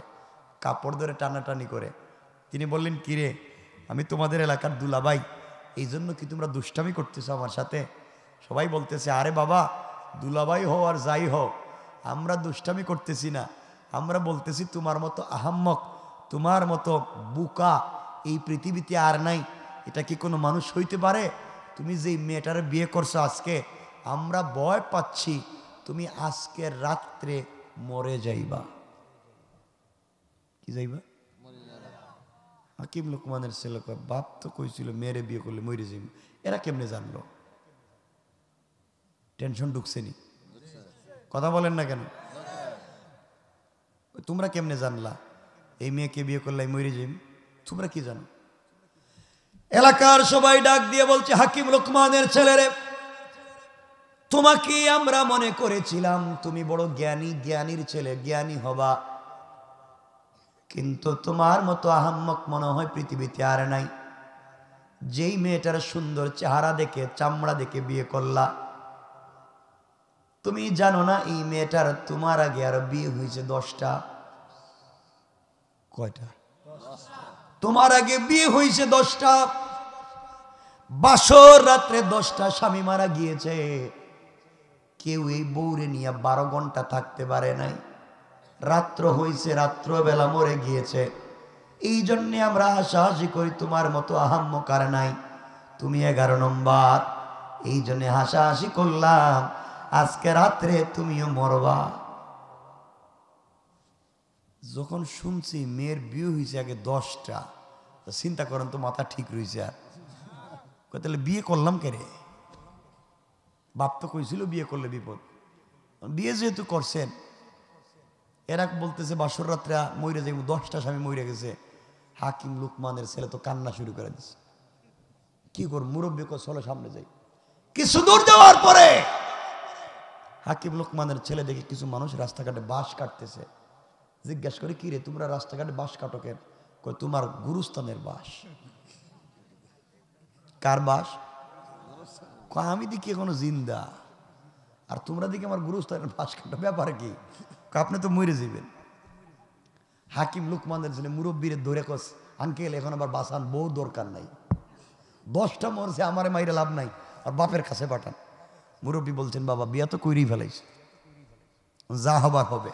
কাপড় ধরে টানাটানি করে। তিনি বললেন, কিরে আমি তোমাদের এলাকার দুলাভাই, এই জন্য কি তোমরা দুষ্টামি করতেছো আমার সাথে? সবাই বলতেছে, আরে বাবা দুলাভাই হও আর যাই হও, আমরা দুষ্টামি করতেছি না, আমরা বলতেছি তোমার মতো আহাম্মক, তোমার মতো বুকা এই পৃথিবীতে আর নাই। এটা কি কোনো মানুষ হইতে পারে? তুমি যেই মেয়েটার বিয়ে করছো আজকে, আমরা ভয় পাচ্ছি তুমি আজকের রাত্রে মরে যাইবা। কি যাইবা? হাকিম লোকমানের ছেলে কয়, বাপ তো কইছিল মেয়েরে বিয়ে করলে মরে যাইব। এরা কেমনে জানলো? টেনশন ঢুকছেনি? কথা বলেন না কেন? তোমরা কেমনে জানলা এই মেয়েকে বিয়ে করলে মরে যাইব? তোমরা কি জানো? এলাকার সবাই ডাক দিয়ে বলছে, হাকিম লোকমানের ছেলেরে, তোমাকে আমরা মনে করেছিলাম তুমি বড় জ্ঞানী, জ্ঞানীর ছেলে, জ্ঞানী হবা, কিন্তু তোমার মতো আহাম্মক মনে হয় পৃথিবীতে আর নাই। যেই মেয়েটার সুন্দর চেহারা দেখে, চামড়া দেখে বিয়ে করলা, তুমি জানো না এই মেয়েটার তোমার আগে আর বিয়ে হয়েছে 10টা। কয়টা? তোমার আগে বিয়ে হয়েছে 10টা। বাসর রাত্রে 10টা স্বামী মারা গিয়েছে, কেউ এই বউরে নিয়ে 12 ঘন্টা থাকতে পারে নাই। রাত্র হইছে, রাত্রবেলা মরে গিয়েছে। এই জন্যে আমরা হাসাহাসি করি, তোমার মতো আহাম্মকার নাই, তুমি 11 নম্বর। এই জন্যে হাসাহাসি করলাম, আজকে রাত্রে তুমিও মরবা। যখন শুনছি মেয়ের বিয়ে হয়েছে আগে 10টা, চিন্তা করেন তো মাথা ঠিক রয়েছে। আর তাহলে বিয়ে করলাম কে রে? বাপ তো কইছিল বিয়ে করলে বিপদ। বিয়ে যেহেতু করছেন, এরা বলতেছে বাসর রাত্রে মরে যাইব, 10টা স্বামী মরে গেছে। হাকিম লোকমানের ছেলে তো কান্না শুরু করে দিচ্ছে। কি কর? মুরব্বী কো চলো সামনে যাই। কিছু দূর যাওয়ার পরে হাকিম লোকমানের ছেলে দেখে কিছু মানুষ রাস্তাঘাটে বাঁশ কাটতেছে। জিজ্ঞাসা করে, কি রে তোমরা রাস্তাঘাটে বাঁশ কাটো কেন? কই, তোমার গুরুস্থানের বাঁশ। কার বাঁশ? আমি দেখি এখনো জিন্দা, আর তোমরা দেখি আমার গুরুস্থানের বাঁশ কাটো, ব্যাপারে কি? আপনি তো মরে যাবেন। হাকিম লোকমানের ছেলে মুরব্বীরে ধরে কস, আঙ্কেল এখন আবার বাঁচান, বউ দরকার নাই, 10টা মরছে, আমারে মাইরে লাভ নাই, আর বাপের কাছে পাঠান। মুরব্বী বলছেন, বাবা বিয়া তো কইরেই ফেলাইছে, যা হবার হবে।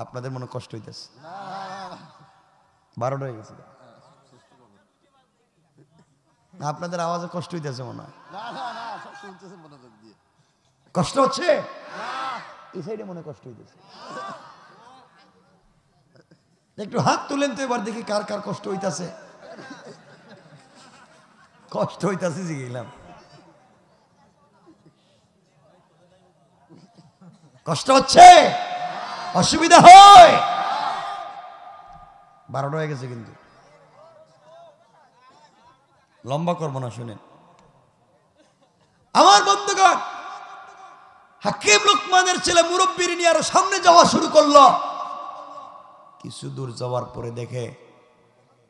আপনাদের মনে কষ্ট হইতেছে? 12টা হয়ে গেছে, আপনাদের আওয়াজে কষ্ট হইতেছে মনে হয়। কষ্ট হচ্ছে এই সাইডে, মনে কষ্ট হইতেছে। একটু হাত তুলেন তো এবার দেখি কার কার কষ্ট হইতাছে। কষ্ট হইতাছে জিগেলাম। কষ্ট হচ্ছে, অসুবিধা হয়। 12টা হয়ে গেছে, কিন্তু লম্বা করবো না, শুনেন আমার বন্ধুগণ। হাকিম লোকমানের ছেলে মুরব্বির নিয়ে আরো সামনে যাওয়া শুরু করলো। কিছু দূর যাওয়ার পরে দেখে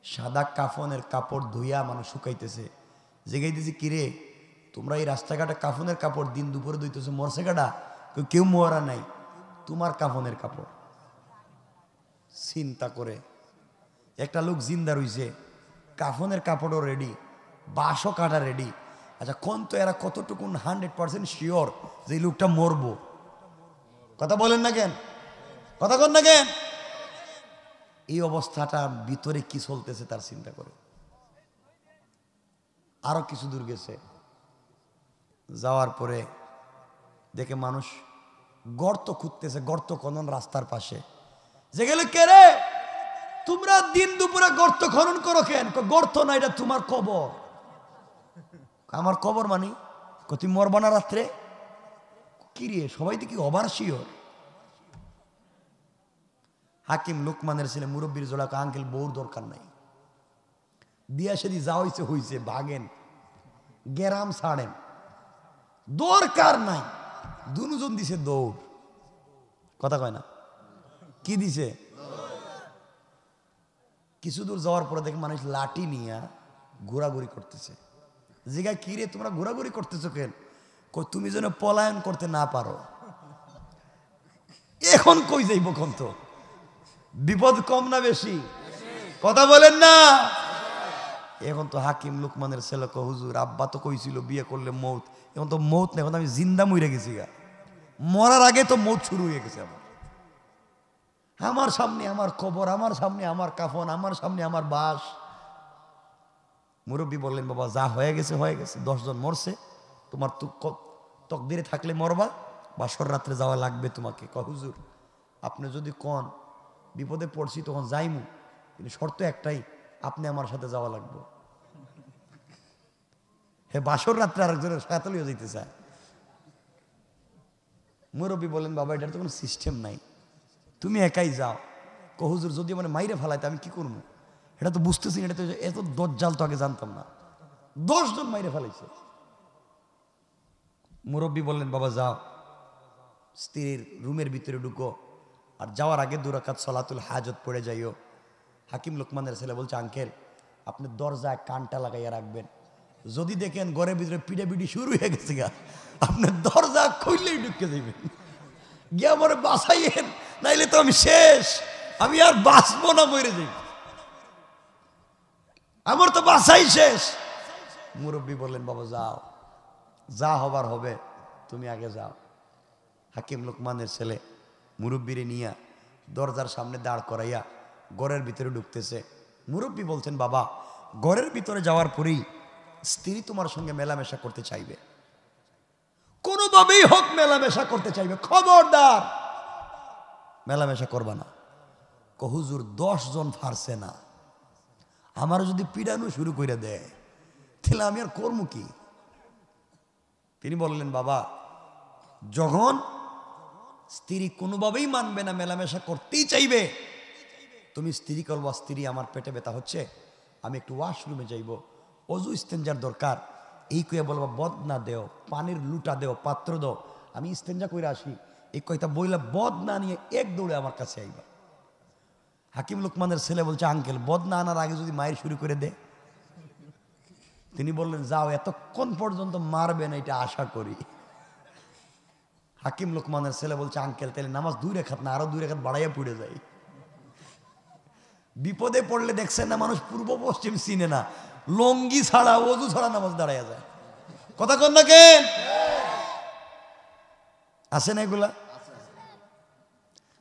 সাদা কাফনের কাপড় ধুইয়া মানুষ শুকাইতেছে। জেগাইতেছে, কিরে তোমরা এই রাস্তাঘাটে কাফনের কাপড় দিন দুপুরে ধুইতেছো, মরছে কাটা? কেউ মরা নাই, তোমার কাফনের কাপড়। চিন্তা করে একটা লোক জিন্দা রইছে, কাফনের কাপড়ও রেডি, বাঁশও কাটা রেডি। আচ্ছা কোন তো এরা কতটুকু 100% শিওর যে এই লোকটা মরবো? কথা বলেন না কেন? কথা কন না কেন? এই অবস্থাটার ভিতরে কি চলতেছে তার চিন্তা করে। আরো কিছু দূর গেছে, যাওয়ার পরে দেখে মানুষ গর্ত খুঁড়তেছে, গর্ত খনন রাস্তার পাশে। যে গেলে কে রে, তোমরা দিন দুপুরে গর্ত খনন করো কেন? গর্ত না, এটা তোমার কবর। আমার কবর মানে তুমি মরবা না রাত্রে? কি রে, সবাই দেখি অবার শিওর। হাকিম লোকমানের ছেলে মুরব্বীর জোড়াকে, আঙ্কেল বউর দরকার নাই, বিয়া সেদি যা হয়েছে হয়েছে, ভাগেন, গেরাম ছাড়েন, দরকার নাই। দুজন দিছে দৌড়, কথা কয় না, কি দিছে? কিছু দূর যাওয়ার পরে দেখে মানুষ লাঠি নিয়ে ঘোরাঘুরি করতেছে। জিগা কি রে, তোমরা ঘোরাঘুরি করতেছো কেন? তুমি যেন পলায়ন করতে না পারো। এখন কই যাইব কোন? তো বিপদ কম না বেশি? কথা বলেন না। এখন তো হাকিম লোকমানের ছেলে কয়, হুজুর আব্বা তো কইছিল বিয়ে করলে মৌত, এখন তো মৌত না, এখন আমি জিন্দা মরে গেছি গা। মরার আগে তো মৌত শুরু হয়ে গেছে। আমার সামনে আমার কবর, আমার সামনে আমার কাফন, আমার সামনে আমার বাস। মুরব্বী বললেন, বাবা যা হয়ে গেছে হয়ে গেছে, 10 জন মরছে, তোমার তকদিরে থাকলে মরবা, বাসর রাত্রে যাওয়া লাগবে তোমাকে। হুজুর আপনি যদি কোন বিপদে পড়ছি তখন যাইমু, কিন্তু শর্ত একটাই, আপনি আমার সাথে যাওয়া লাগবে। হে, বাসর রাত্রে আরেকজনের সাঁতালিও যেতে চায়। মুরব্বী বলেন, বাবা এটার তো কোনো সিস্টেম নাই, তুমি একাই যাও। হুজুর যদি মানে মাইরে ফেলাইতে আমি কি করবো? এটা তো বুঝতেছি, এটা তো এত দজ্জাল তো আগে জানতাম না। 10 জন মাইরে ফেলাইছে। মুরব্বী বললেন, বাবা যাও, স্ত্রীর রুমের ভিতরে ঢুকো, আর যাওয়ার আগে 2 রাকাত সালাতুল হাজত পড়ে যাইও। হাকিম লোকমানের ছেলে বলছে, আঙ্কেল আপনি দরজায় কানটা লাগাইয়া রাখবেন, যদি দেখেন ঘরের ভিতরে পিটাপিটি শুরু হয়ে গেছে গা, আপনি দরজা খুললেই ঢুকে যাইবেন, গিয়ে আমার বাঁচাইয়েন, নাইলে তো আমি শেষ, আমি আর বাঁচবো না, মরে যাই, আমার তো বাঁচাই শেষ। মুরব্বী বললেন, বাবা যাও, যা হবার হবে, তুমি আগে যাও। হাকিম লোকমানের ছেলে মুরব্বীরে নিয়া দরজার সামনে দাঁড় করাইয়া ঘরের ভিতরে ঢুকতেছে। মুরব্বী বলছেন, বাবা ঘরের ভিতরে যাওয়ার পরেই স্ত্রী তোমার সঙ্গে মেলামেশা করতে চাইবে, কোনোভাবেই হোক মেলামেশা করতে চাইবে, খবরদার মেলামেশা করবা না। হুজুর 10 জন ফারছে না, আমার যদি পিড়ানো শুরু করে দেয় তাহলে আমি আর করবো কি? তিনি বললেন, বাবা যখন স্ত্রী কোনোভাবেই মানবে না, মেলামেশা করতেই চাইবে, তুমি স্ত্রী করবা, স্ত্রী আমার পেটে ব্যথা হচ্ছে, আমি একটু ওয়াশরুমে যাইব, অজু ইস্তেঞ্জার দরকার, এই কইয়া বলবা বদনা দেও, পানির লুটা দেও, পাত্র দাও, আমি ইস্তেঞ্জা করে আসি, এই কয়টা বইলা বদনা নিয়ে এক দৌড়ে আমার কাছে আইবা। হাকিম লোকমানের ছেলে বলছে, আঙ্কেল বদনা আনার আগে যদি মায়ের শুরু করে দে? তিনি বললেন, যাও, এতক্ষণ পর্যন্ত মারবে না এটা আশা করি। হাকিম লোকমানের ছেলে বলছে, আঙ্কেল তাহলে নামাজ 2 রাকাত না আরো 2 রাকাত বাড়াইয়া পড়ে যায়। বিপদে পড়লে দেখছেন না মানুষ পূর্ব পশ্চিম চিনে না, লঙ্গি ছাড়া ওযু ছাড়া নামাজ দাঁড়াইয়া যায়। কথা কন না কেন? আছে না এগুলা?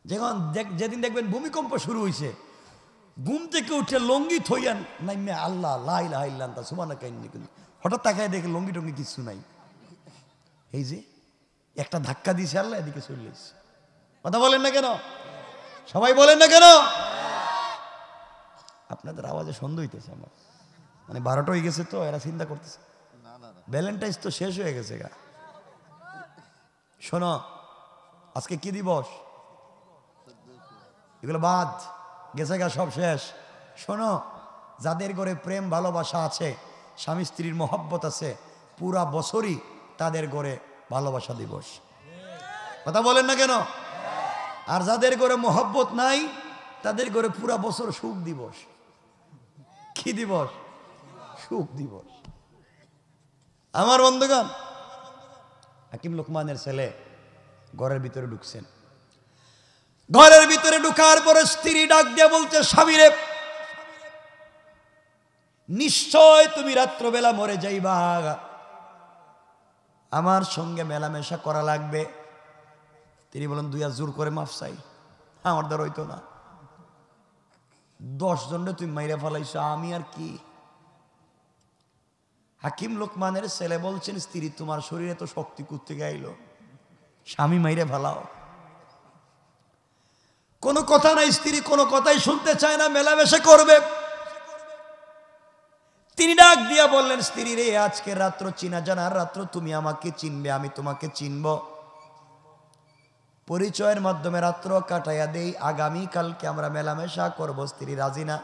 যখন যেদিন দেখবেন ভূমিকম্প শুরু হয়েছে, ঘুম থেকে উঠে লঙ্গি থইয়ান নাইমে আল্লাহ লা ইলাহা ইল্লাল্লাহ আনতা সুবহানাকা ইন্নী কুনতু, হঠাৎ তাকায় দেখে লঙ্গি টঙ্গি কিছু নাই, এই যে একটা ধাক্কা দিয়েছে আল্লাহ, এদিকে চলে এসেছে। কথা বলেন না কেন? সবাই বলেন না কেন? আপনাদের আওয়াজে সন্দেহ হইতেছে আমার, মানে 12টা হয়ে গেছে তো এরা চিন্তা করতেছে ভ্যালেন্টাইন্স তো শেষ হয়ে গেছে গা। শোনো, আজকে কি দিবস? এগুলো বাদ গেছে গা, সব শেষ। শোনো, যাদের ঘরে প্রেম ভালোবাসা আছে, স্বামী স্ত্রীর মহব্বত আছে, পুরা বছরই তাদের ঘরে ভালোবাসা দিবস। কথা বলেন না কেন? আর যাদের ঘরে মহব্বত নাই তাদের ঘরে পুরা বছর সুখ দিবস। কি দিবস? সুখ দিবস। আমার বন্ধুগণ, হাকিম লোকমানের ছেলে ঘরের ভিতরে ঢুকছেন। ঘরের ভিতরে ঢুকার পরে স্ত্রী ডাক দিয়ে বলছে, স্বামীরে নিশ্চয় তুমি রাত্রবেলা মরে যাইবা, আমার সঙ্গে মেলামেশা করা লাগবে। তিনি বলেন, 2 হাত জোর করে মাফ চাই, আমার দ্বারা হইতো না। 10 জনরে তুমি মাইরা ফেলাইছো, আমি আর কি? হাকিম লোকমানের ছেলে বলছেন, স্ত্রী তোমার শরীরে তো শক্তি করতে গাইল, স্বামী মাইরে ফেলাও। কোনো কথা নাই, স্ত্রী কোনো কথাই শুনতে চায় না, মেলামেশা করবে। তিনি ডাক দিয়া বললেন, স্ত্রী রে, আজকে রাত্র চিনা জানার রাত্র, তুমি আমাকে চিনবে, আমি তোমাকে চিনব, পরিচয়ের মাধ্যমে রাত্র কাটাইয়া দেই, আগামী কালকে আমরা মেলামেশা করব। স্ত্রী রাজি না।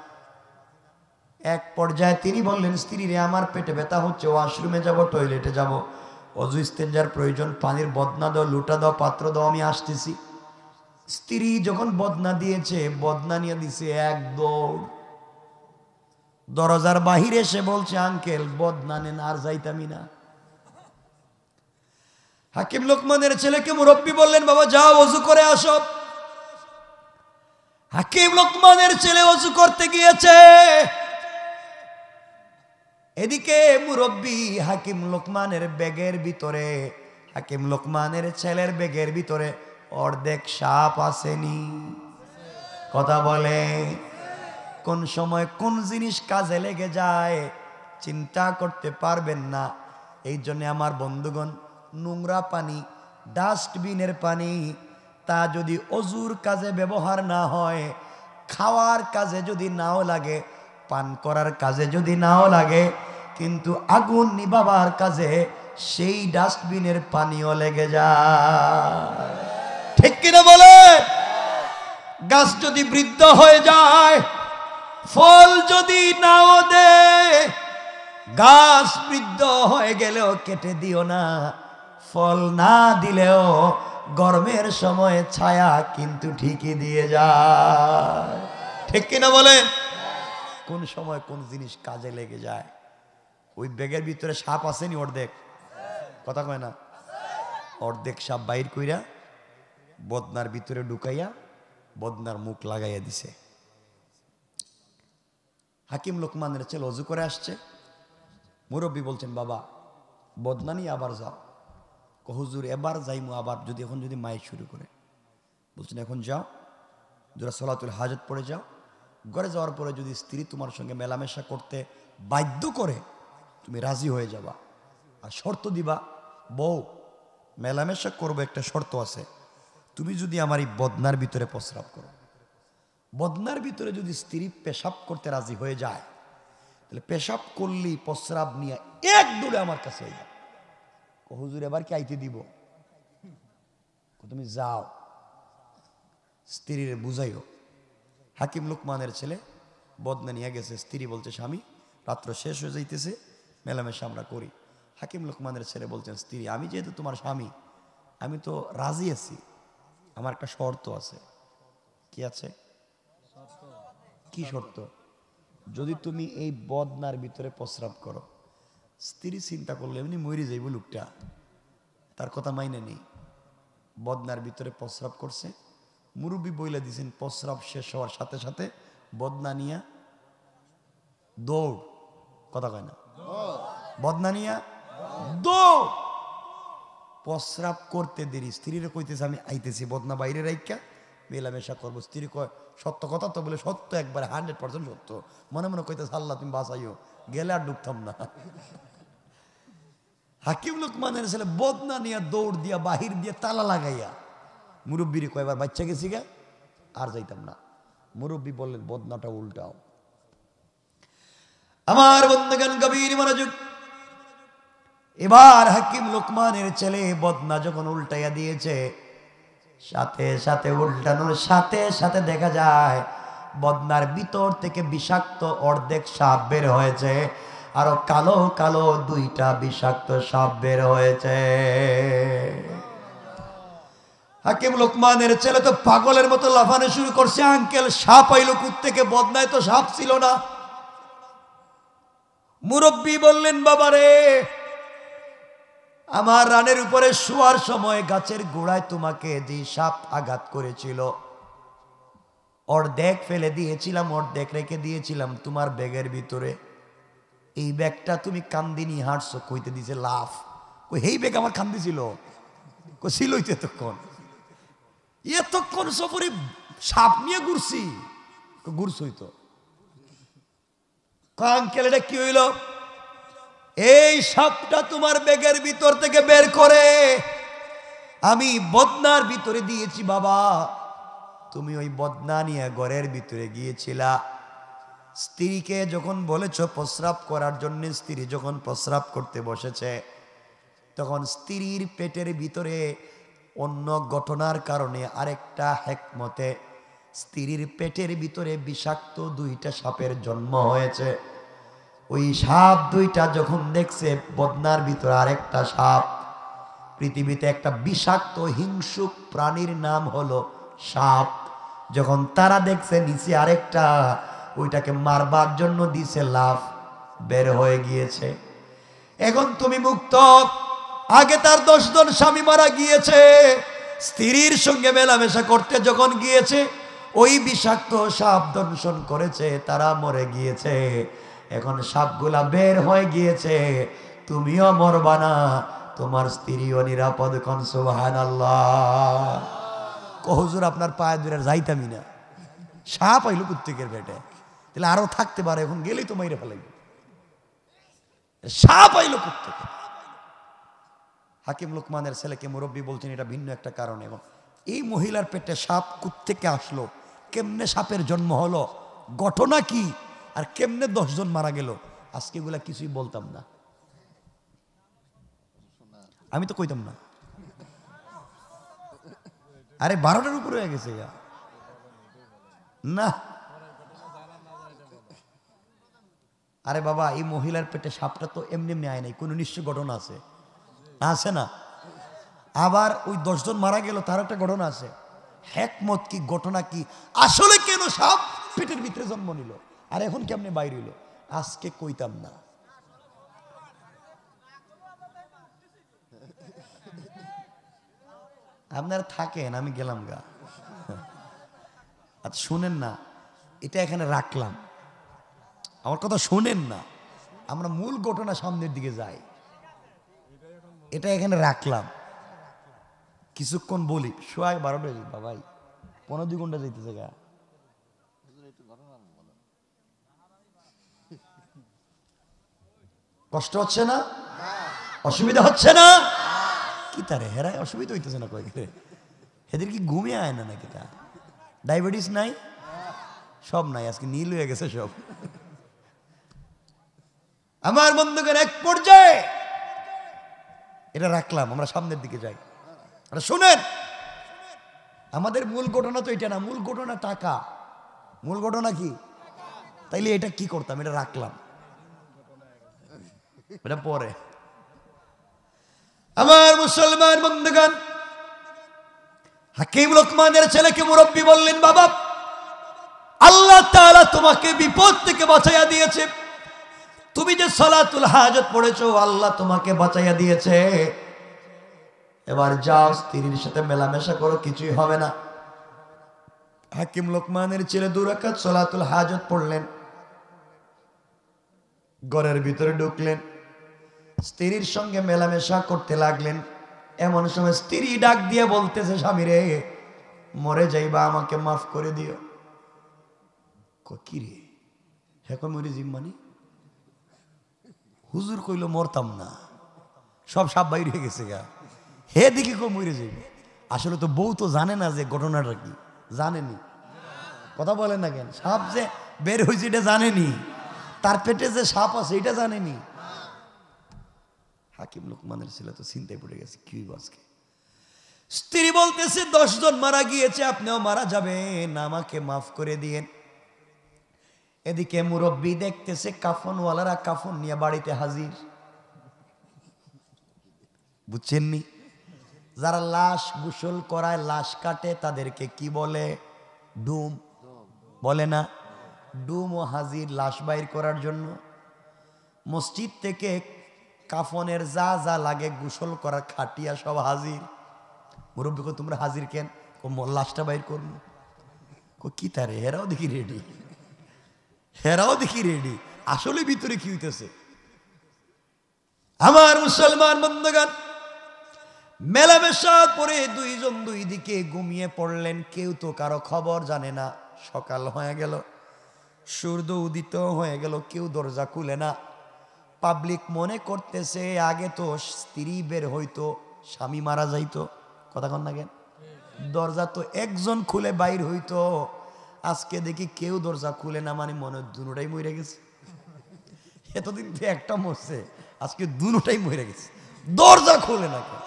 এক পর্যায়ে তিনি বললেন, স্ত্রী রে, আমার পেটে ব্যথা হচ্ছে, ওয়াশরুমে যাব, টয়লেটে যাব, অজু ইস্তেঞ্জার প্রয়োজন, পানির বদনা দাও, লুটা দাও, পাত্র দাও, আমি আসতেছি। স্ত্রী যখন বদনা দিয়েছে, বদনা নিয়ে দিছে এক দৌড়, দরজার বাহিরে এসে বলছে, আঙ্কেল বদনা নেন, আর যাইতামি না। হাকিম লোকমানের ছেলেকে মুরব্বী বললেন, বাবা যাও ওযু করে আসো। হাকিম লোকমানের ছেলে ওযু করতে গিয়েছে, এদিকে মুরব্বী হাকিম লোকমানের ব্যাগের ভিতরে, হাকিম লোকমানের ছেলের ব্যাগের ভিতরে অর্ধেক সাপ আসেনি। কথা বলে, কোন সময় কোন জিনিস কাজে লেগে যায় চিন্তা করতে পারবেন না। এই জন্য আমার বন্ধুগণ, নোংরা পানি, ডাস্টবিনের পানি, তা যদি অজুর কাজে ব্যবহার না হয়, খাওয়ার কাজে যদি নাও লাগে, পান করার কাজে যদি নাও লাগে, কিন্তু আগুন নিভাবার কাজে সেই ডাস্টবিনের পানিও লেগে যায়। ঠিক কিনা বলে? গাছ যদি বৃদ্ধ হয়ে যায়, ফল যদি নাও দেয়, গাছ বৃদ্ধ হয়ে গেলেও কেটে দিও না, ফল না দিলেও গরমের সময় ছায়া কিন্তু ঠিকই দিয়ে যায়। ঠিক কিনা বলে? কোন সময় কোন জিনিস কাজে লেগে যায়। ওই ব্যাগের ভিতরে সাপ আসেনি অর্ধেক, কথা কয় না, অর্ধেক সাপ বাইর কইরা বদনার ভিতরে ঢুকাইয়া বদনার মুখ লাগাইয়া দিছে। হাকিম লোকমানের ছেলে অজু করে আসছে, মুরব্বী বলছেন, বাবা বদনা নিয়ে আবার যাও। হুজুর এবার যাইমু, আবার যদি এখন যদি মায়ের শুরু করে। বলছেন, এখন যাও, যারা সলাতুল হাজত পড়ে যাও, ঘরে যাওয়ার পরে যদি স্ত্রী তোমার সঙ্গে মেলামেশা করতে বাধ্য করে, তুমি রাজি হয়ে যাবা, আর শর্ত দিবা, বউ মেলামেশা করবো, একটা শর্ত আছে, তুমি যদি আমার এই বদনার ভিতরে প্রস্রাব করো। বদনার ভিতরে যদি স্ত্রী পেশাব করতে রাজি হয়ে যায়, তাহলে পেশাব করলেই প্রস্রাব নিয়ে এক দৌড়ে আমার কাছে আইবা। হুজুর এবার কি আইতে দিব? তুমি যাও, স্ত্রীর বুঝাইও। হাকিম লোকমানের ছেলে বদনা নিয়ে গেছে, স্ত্রী বলছে, স্বামী রাত্র শেষ হয়ে যাইতেছে, মেলামেশা আমরা করি। হাকিম লোকমানের ছেলে বলছেন, স্ত্রী আমি যেহেতু তোমার স্বামী, আমি তো রাজি আছি, আমার একটা শর্ত আছে। কি আছে? কি শর্ত? যদি তুমি এই বদনার ভিতরে প্রস্রাব করো। স্ত্রী চিন্তা করলে এমনি মরে যাইব লোকটা, তার কথা মাইনে নেই। বদনার ভিতরে প্রস্রাব করছে, মুরব্বী বইলা দিয়েছেন, প্রস্রাব শেষ হওয়ার সাথে সাথে বদনা নিয়া দৌড়, কথা কয় না, বদনা নিয়া দৌড়। প্রস্রাব করতে দেরি, স্ত্রীরা কইতেছে, আমি আইতেছি, বদনা বাইরে রাইকা মেলামেশা করবো। স্ত্রী কয়, সত্য কথা তো? বলে সত্য, একবারে 100% সত্য। মনে মনে কইতেছে, আল্লাহ তুমি বাঁচাইও, গেলে আর ডুবতাম না। হাকিম লোকমানের ছেলে বদনা নিয়ে দৌড় দিয়া বাহির দিয়ে তালা লাগাইয়া মুরব্বীর কয়বার, বাচ্চা গেছি গা, আর যাইতাম না। মুরব্বী বললেন, বদনাটা উল্টাও। আমার বন্ধুগণ গভীর মনোযোগ। এবার হাকিম লোকমানের ছেলে বদনা যখন উল্টাইয়া দিয়েছে, সাথে সাথে উল্টানোর সাথে সাথে দেখা যায় বদনার ভিতর থেকে বিষাক্ত অর্ধেক সাপ বের হয়েছে, আরো কালো কালো দুইটা বিষাক্ত সাপ বের হয়েছে। হাকিম লোকমানের ছেলে তো পাগলের মতো লাফানো শুরু করছে, আঙ্কেল সাপ আইলো কোত্থেকে? বদনায় তো সাপ ছিল না। মুরব্বী বললেন, বাবারে, আমার রানের উপরে শোয়ার সময় গাছের গোড়ায় তোমাকে যে সাপ আঘাত করেছিল, অর্ধেক ফেলে দিয়েছিলাম, অর্ধেক রেখে দিয়েছিলাম তোমার ব্যাগের ভিতরে। এই ব্যাগটা তুমি কান্দিনি হাঁটছো, কইতে দিছে লাফ। কই এই ব্যাগ আমার কান্দি ছিল? কই ছিলই তো এতক্ষণ, এতক্ষণ সফরে সাপ নিয়ে ঘুরছি। ঘুরছই তো, আঙ্কেল এটা কি হইল? এই সাপটা তোমার ব্যাগের ভিতর থেকে বের করে আমি বদনার ভিতরে দিয়েছি বাবা। তুমি ওই বদনা নিয়ে ঘরের ভিতরে গিয়েছিলা, স্ত্রীকে যখন বলেছ প্রস্রাব করার জন্য, স্ত্রী যখন প্রস্রাব করতে বসেছে তখন স্ত্রীর পেটের ভিতরে অন্য ঘটনার কারণে আরেকটা হেকমতে স্ত্রীর পেটের ভিতরে বিষাক্ত দুইটা সাপের জন্ম হয়েছে। ওই সাপ দুইটা যখন দেখছে বদনার ভিতরে আরেকটা সাপ, পৃথিবীতে একটা বিষাক্ত হিংসুক প্রাণীর নাম হলো সাপ, যখন তারা দেখছে নিচে আরেকটা, ওইটাকে মারবার জন্য দিছে লাফ, বের হয়ে গিয়েছে। এখন তুমি মুক্ত। আগে তার 10 জন স্বামী মারা গিয়েছে, স্ত্রীর সঙ্গে মেলামেশা করতে যখন গিয়েছে ওই বিষাক্ত সাপ দংশন করেছে, তারা মরে গিয়েছে। এখন সাপগুলা বের হয়ে গিয়েছে, তুমিও মরবা না, তোমার স্ত্রীও নিরাপদ। কোন সুবহানাল্লাহ। হুজুর আপনার পায়ে দূরে যাইতামই না, সাপ আইলো প্রত্যেকের পেটে, তাহলে আরো থাকতে পারে, এখন গেলেই তো মাইরে ফেলাইবে। সাপ আইলো প্রত্যেকে। হাকিম লোকমানের ছেলেকে মুরব্বী বলছেন এটা ভিন্ন একটা কারণ। এবং এই মহিলার পেটে সাপ কোত্থেকে আসলো, কেমনে সাপের জন্ম হলো, ঘটনা কি, আর কেমনে 10 জন মারা গেল, আজকে এগুলা কিছুই বলতাম না, আমি তো কইতাম না। আরে 12টার উপরে হয়ে গেছে না। আরে বাবা, এই মহিলার পেটে সাপটা তো এমনি এমনি আয় নাই, কোনো নিশ্চয় ঘটনা আছে, আছে না? আবার ওই 10 জন মারা গেল, তার একটা ঘটনা আছে। হেকমত কি, ঘটনা কি, আসলে কেন সাপ পেটের ভিতরে জন্ম নিল, আর এখন কেমনে বাইরে হইল, আজকে কইতাম না। আপনারা থাকেন, আমি গেলাম গা। আচ্ছা শুনেন না, এটা এখানে রাখলাম, আমার কথা শুনেন না, আমরা মূল ঘটনা সামনের দিকে যাই। এটা এখানে রাখলাম, কিছুক্ষণ বলি, সোয়া 12টা বাবাই 15-2 ঘন্টা যাইতেছে গা। কষ্ট হচ্ছে না? অসুবিধা হচ্ছে না? কি তারে হেরায় অসুবিধা হইতেছে না কয়েক, এদের কি ঘুমিয়ে আয় না নাকি? তা ডায়াবেটিস নাই, সব নাই, আজকে নীল হয়ে গেছে সব। আমার বন্ধুগণ, এক পর্যায়ে এটা রাখলাম, আমরা সামনের দিকে যাই। শুনেন, আমাদের মূল ঘটনা তো এটা না, মূল ঘটনা টাকা। মূল ঘটনা কি? তাইলে এটা কি করতাম, এটা রাখলাম, এটা পরে। আমার মুসলমান বন্ধুগণ, হাকিম লোকমানের ছেলেকে মুরব্বী বললেন, বাবা আল্লাহ তাআলা তোমাকে বিপদ থেকে বাঁচাইয়া দিয়েছে, তুমি যে সালাতুল হাজত পড়েছো আল্লাহ তোমাকে বাঁচাইয়া দিয়েছে, এবার যাও স্ত্রীর সাথে মেলামেশা করো, কিছুই হবে না। হাকিম লোকমানের ছেলে 2 রাকাত সালাতুল হাজত পড়লেন, ঘরের ভিতরে ঢুকলেন, স্ত্রীর সঙ্গে মেলামেশা করতে লাগলেন। এমন সময় স্ত্রী ডাক দিয়ে বলতেছে, স্বামী রে, মরে যাইবা, আমাকে মাফ করে দিও। কি রে, হেকো মরে জিম্মানি? হুজুর কইল মরতাম না, সব সাপ বাইর হয়ে গেছে গা, হে দেখি কো মরে যাইবে। আসলে তো বউ তো জানে না যে ঘটনাটা কি, জানেনি, কথা বলেন না কেন? সাপ যে বের হয়েছে এটা জানেনি, তার পেটে যে সাপ আছে এটা জানেনি। হাকিম লোকমানের ছেলে তো চিন্তায় পড়ে গেছে, কি আজকে। স্ত্রী বলতেছে 10 জন মারা গিয়েছে, আপনিও মারা যাবেন, আমাকে মাফ করে দিয়েন। এদিকে মুরব্বী দেখতেছে কাফনওয়ালারা কাফন নিয়ে বাড়িতে হাজির, বুঝছেননি? যারা লাশ গোসল করায়, লাশ কাটে, তাদেরকে কি বলে? ডুম বলে না? ডুমও হাজির লাশ বাইর করার জন্য। মসজিদ থেকে কাফনের যা যা লাগে, গোসল করার খাটিয়া সব হাজির। মুরব্বী কো তোমরা হাজির কেন? ও লাশটা বাইর করবো। কি তারে, হেরাও দেখি রেডি, হেরাও দেখি রেডি, আসলে ভিতরে কি হইতেছে। আমার মুসলমান বন্ধুগণ, মেলামেশা করে 2 জন 2 দিকে ঘুমিয়ে পড়লেন, কেউ তো কারো খবর জানে না। সকাল হয়ে গেল, সূর্য উদিত হয়ে গেল, কেউ দরজা খুলে না। পাবলিক মনে করতেছে আগে তো স্ত্রী বের হইতো, স্বামী মারা যাইতো, কথা কন না কেন? দরজা তো একজন খুলে বাইর হইতো, আজকে দেখি কেউ দরজা খুলে না, মানে মনে হয় দুটাই মরে গেছে। এতদিন তো একটা মরছে, আজকে দুটাই মরে গেছে, দরজা খুলে না কেন?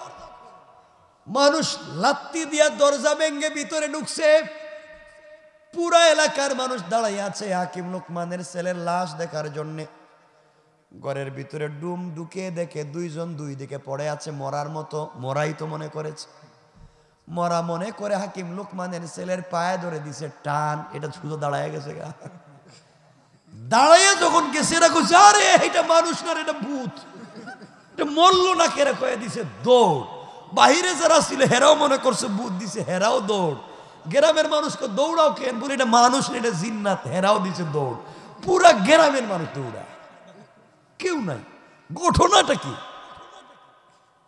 মানুষ লাত্তি দিয়া দরজা ভেঙে ভিতরে ঢুকছে, পুরা এলাকার মানুষ দাঁড়াই আছে হাকিম লোকমানের ছেলের লাশ দেখার জন্যে। ঘরের ভিতরে ডুম ঢুকে দেখে দুইজন দুই দিকে পড়ে আছে মরার মতো, মরাই তো মনে করেছে, মরা মনে করে হাকিম লোকমানের ছেলের পায়ে ধরে দিছে টান, এটা শুধু দাঁড়ায় গেছে গা। দাঁড়াইয়া যখন গেছে এরা কইছে আরে এটা মানুষ না, এটা ভূত, এটা মরলো না, কেরে কয়ে দিছে দৌড়। বাহিরে যারা ছিল হেরাও মনে করছে ভূত দিছে, হেরাও দৌড়। গ্রামের মানুষকে দৌড়াও কেন বলে, এটা মানুষ না, এটা জিন্নাত, হেরাও দিছে দৌড়। পুরা গ্রামের মানুষ দৌড়ায়, কেউ নাই। ঘটনাটা কি?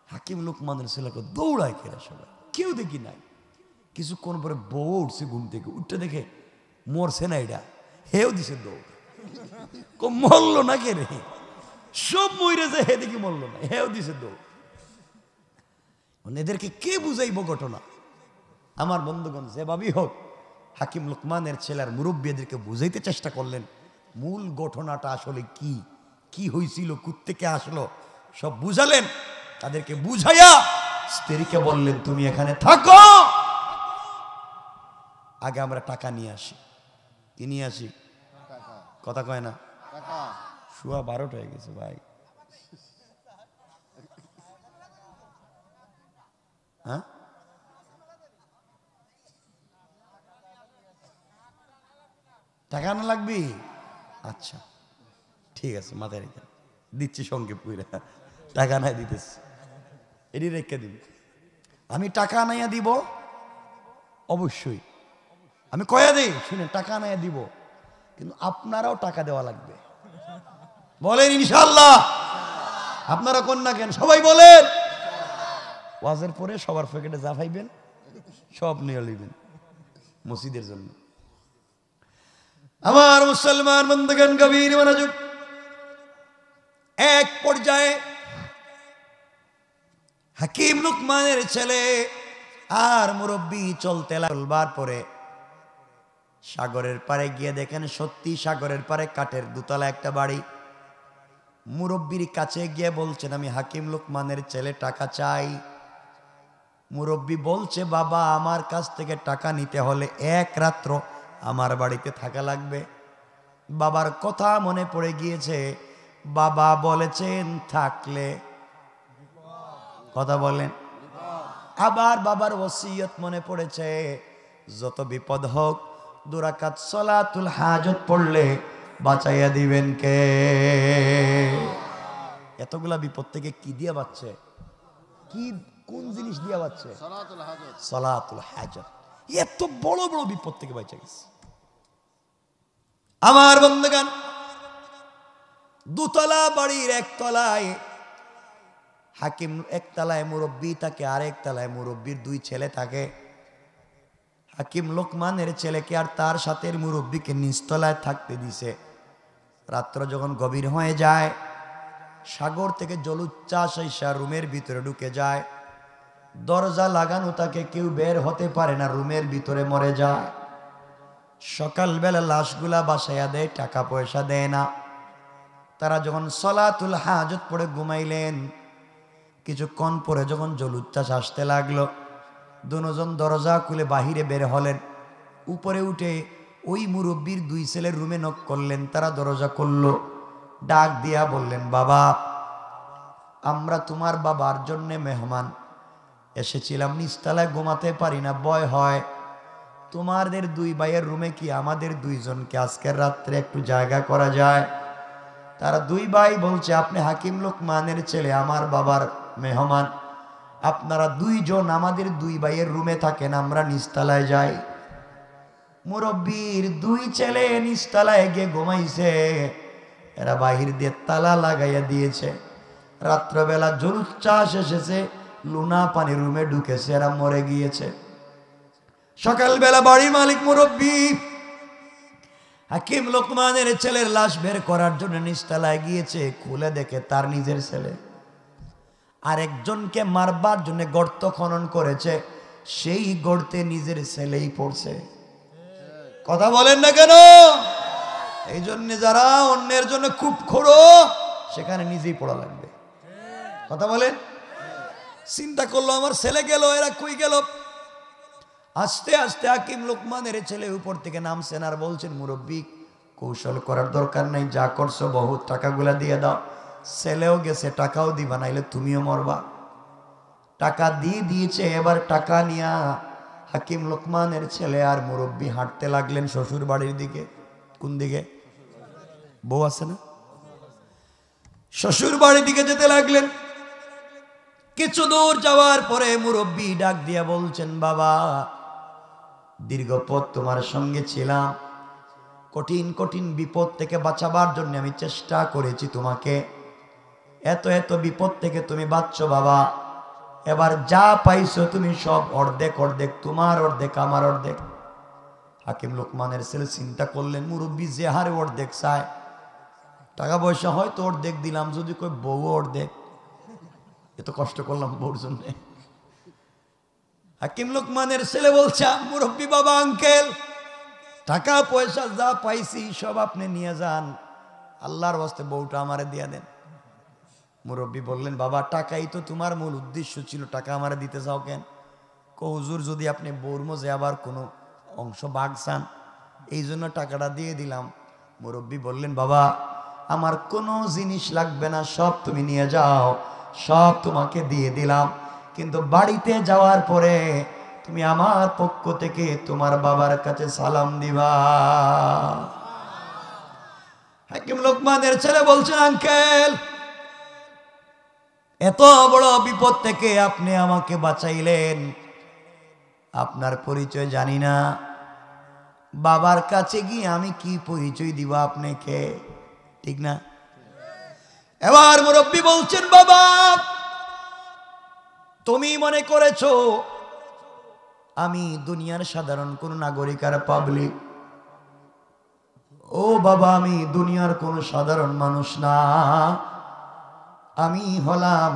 হাকিম লোকমানের ছেলেকে দৌড়ায় কেরা সবাই, কেউ দেখি নাই। কিছুক্ষণ পরে বউ উঠছে ঘুম থেকে, উঠতে দেখে মরছে না, এটা হেও দিছে দৌড়। মরলো না কে রে, সব মরে যায়, হে দেখি মরলো না, হেও দিছে দৌড়। এদেরকে কে বুঝাইব ঘটনা? আমার বন্ধুগণ, যেভাবেই হোক হাকিম লোকমানের ছেলের মুরব্বী এদেরকে বুঝাইতে চেষ্টা করলেন মূল ঘটনাটা আসলে কি, কি হয়েছিল, কোত্থেকে আসলো, সব বুঝালেন। তাদেরকে বুঝাইয়া স্ত্রীকে বললেন তুমি এখানে থাকো, আগে আমরা টাকা নিয়ে আসি। কি নিয়ে আসি? কথা কয় না, শুয়া 12টা হয়ে গেছে ভাই। হ্যাঁ, টাকা আনা লাগবে? আচ্ছা ঠিক আছে, মাথায় রেখে দিচ্ছি, সঙ্গে পুরা টাকা নাই দিতেছি, এটি রেখে দিব। আমি টাকা আনাইয়া দিব অবশ্যই, আমি কয়া দিই শুনে, টাকা আনাইয়া দিব, কিন্তু আপনারাও টাকা দেওয়া লাগবে। বলেন ইনশাআল্লাহ? আপনারা কোন না কেন, সবাই বলেন। ওয়াজের পরে সবার পকেটে যা পাইবেন সব নিয়ে লইবেন মসজিদের জন্য। আমার মুসলমান বন্ধুগণ, গভীর মনোযোগ। এক পর্যায়ে হাকিম লোকমানের ছেলে আর মুরব্বী চলতে লাগবার পরে সাগরের পারে গিয়ে দেখেন সত্যি সাগরের পারে কাঠের দোতলা একটা বাড়ি। মুরব্বীর কাছে গিয়ে বলছেন আমি হাকিম লোকমানের ছেলে, টাকা চাই। মুরব্বী বলছে বাবা আমার কাছ থেকে টাকা নিতে হলে এক রাত্র আমার বাড়িতে থাকা লাগবে। বাবার কথা মনে পড়ে গিয়েছে, বাবা বলেছেন থাকলে, কথা বলেন, আবার বাবার ওসিয়ত মনে পড়েছে, যত বিপদ হোক 2 রাকাত সালাতুল হাজত পড়লে বাঁচাইয়া দিবেন কে? এতগুলা বিপদ থেকে কি দিয়া বাঁচছে? কি কোন জিনিস দিয়া বাঁচছে? সালাতুল হাজত। এত বড় বড় বিপদ থেকে বাঁচা গেছে। আমার বন্ধুগণ, দুতলা বাড়ির একতলায় হাকিম, একতলায় মুরব্বী থাকে, আরেক তলায় মুরব্বীর 2 ছেলে থাকে। হাকিম লোকমানের ছেলেকে আর তার সাথে মুরব্বীকে নিচতলায় থাকতে দিছে। রাত্র যখন গভীর হয়ে যায়, সাগর থেকে জলোচ্ছ্বাস এসে রুমের ভিতরে ঢুকে যায়। দরজা লাগানো থাকে, কেউ বের হতে পারে না, রুমের ভিতরে মরে যায়। সকালবেলা লাশগুলা বাসাইয়া দেয়, টাকা পয়সা দেয় না। তারা যখন সালাতুল হাজত পড়ে ঘুমাইলেন, কিছুক্ষণ পরে যখন জলোচ্ছ্বাস আসতে লাগলো, দুজন দরজা খুলে বাহিরে বের হলেন। উপরে উঠে ওই মুরব্বীর 2 ছেলের রুমে নক করলেন। তারা দরজা খুললো, ডাক দিয়া বললেন বাবা আমরা তোমার বাবার জন্যে মেহমান এসেছিলাম, নিচতলায় ঘুমাতে পারি না, ভয় হয়। তোমাদের 2 ভাইয়ের রুমে কি আমাদের 2 জনকে আজকের রাত্রে একটু জায়গা করা যায়? তারা 2 ভাই বলছে আপনি হাকিম লোকমানের ছেলে, আমার বাবার মেহমান, আপনারা 2 জন আমাদের 2 ভাইয়ের রুমে থাকেন, আমরা নিচতলায় যাই। মুরব্বীর 2 ছেলে নিচতলায় গিয়ে ঘুমাইছে, এরা বাহির দিয়ে তালা লাগাইয়া দিয়েছে। রাত্রবেলা জলোচ্ছ্বাস এসেছে, লুনা পানি রুমে ঢুকেছে, এরা মরে গিয়েছে। সকালবেলা বাড়ির মালিক মুরব্বী হাকিম লোকমানের ছেলের লাশ বের করার জন্য নিচতলায় গিয়েছে, খুলে দেখে তার নিজের ছেলে। আরেকজনকে মারবার জন্য গর্ত খনন করেছে, সেই গর্তে নিজের ছেলেই পড়ছে। কথা বলেন না কেন? এই জন্য যারা অন্যের জন্য খুব খোড়ো, সেখানে নিজেই পড়া লাগবে। কথা বলেন। চিন্তা করলো আমার ছেলে গেল, এরা কই গেল। আস্তে আস্তে হাকিম লোকমানের ছেলে উপর থেকে নামছেন আর বলছেন, মুরব্বী কৌশল করার দরকার নাই, যা করছো বহুত টাকাগুলা দিয়ে দাও। ছেলেও গেছে, টাকাও দিবা, নাইলে তুমিও মরবা। টাকা দিয়ে দিয়েছে। এবার টাকা নিয়া হাকিম লোকমানের ছেলে আর মুরব্বী হাঁটতে লাগলেন শ্বশুর বাড়ির দিকে। কোন দিকে? বউ আছে না? শ্বশুর বাড়ির দিকে যেতে লাগলেন। কিছু দূর যাওয়ার পরে মুরব্বী ডাক দিয়া বলছেন, বাবা দীর্ঘ পথ তোমার সঙ্গে ছিলাম, কঠিন কঠিন বিপদ থেকে বাঁচাবার জন্য আমি চেষ্টা করেছি তোমাকে, এত এত বিপদ থেকে তুমি বাঁচছো বাবা। এবার যা পাইছো তুমি সব অর্ধেক অর্ধেক, তোমার অর্ধেক আমার অর্ধেক। হাকিম লোকমানের ছেলে চিন্তা করলেন, মুরব্বী যে হারে অর্ধেক চায়, টাকা পয়সা হয়তো অর্ধেক দিলাম, যদি কই বউ অর্ধেক, এত কষ্ট করলাম বউর জন্য। হাকিম লোকমানের ছেলে বলছে, মুরব্বী বাবা, আঙ্কেল টাকা পয়সা যা পাইছি সব আপনি নিয়ে যান, আল্লাহর ওয়াস্তে বউটা আমারে দিয়া দেন। মুরব্বী বললেন, বাবা টাকাই তো তোমার মূল উদ্দেশ্য ছিল, টাকা আমারে দিতে চাও কেন? হুজুর যদি আপনি বউর মধ্যে আবার কোনো অংশ ভাগ চান, এই জন্য টাকাটা দিয়ে দিলাম। মুরব্বী বললেন, বাবা আমার কোনো জিনিস লাগবে না, সব তুমি নিয়ে যাও, সব তোমাকে দিয়ে দিলাম, কিন্তু বাড়িতে যাওয়ার পরে তুমি আমার পক্ষ থেকে তোমার বাবার কাছে সালাম দিবা। হাকিম লোকমানের ছেলে বলছেন, আঙ্কেল এত বড় বিপদ থেকে আপনি আমাকে বাঁচাইলেন, আপনার পরিচয় জানি না, বাবার কাছে গিয়ে আমি কি পরিচয় দিব আপনাকে? ঠিক না? এবার মুরব্বী বলছেন, বাবা তুমি মনে করেছো আমি দুনিয়ার সাধারণ কোন নাগরিক আর পাবলিক? ও বাবা, আমি দুনিয়ার কোন সাধারণ মানুষ না, আমি হলাম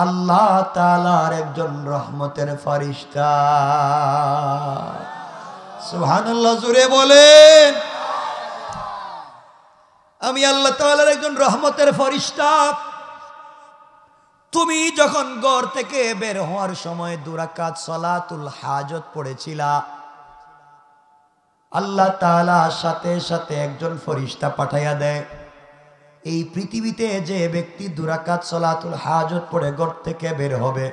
আল্লাহ তাআলার একজন রহমতের ফেরেশতা। সুবহানাল্লাহ, জোরে বলেন। আমি আল্লাহ তাআলার একজন রহমতের ফেরেশতা। তুমি যখন ঘর থেকে বের হওয়ার সময় 2 রাকাত সালাতুল হাজত পড়েছিলা, আল্লাহ তাআলা সাথে সাথে একজন ফেরেশতা পাঠাইয়া দেয়। এই পৃথিবীতে যে ব্যক্তি 2 রাকাত সালাতুল হাজত পড়ে ঘর থেকে বের হবে,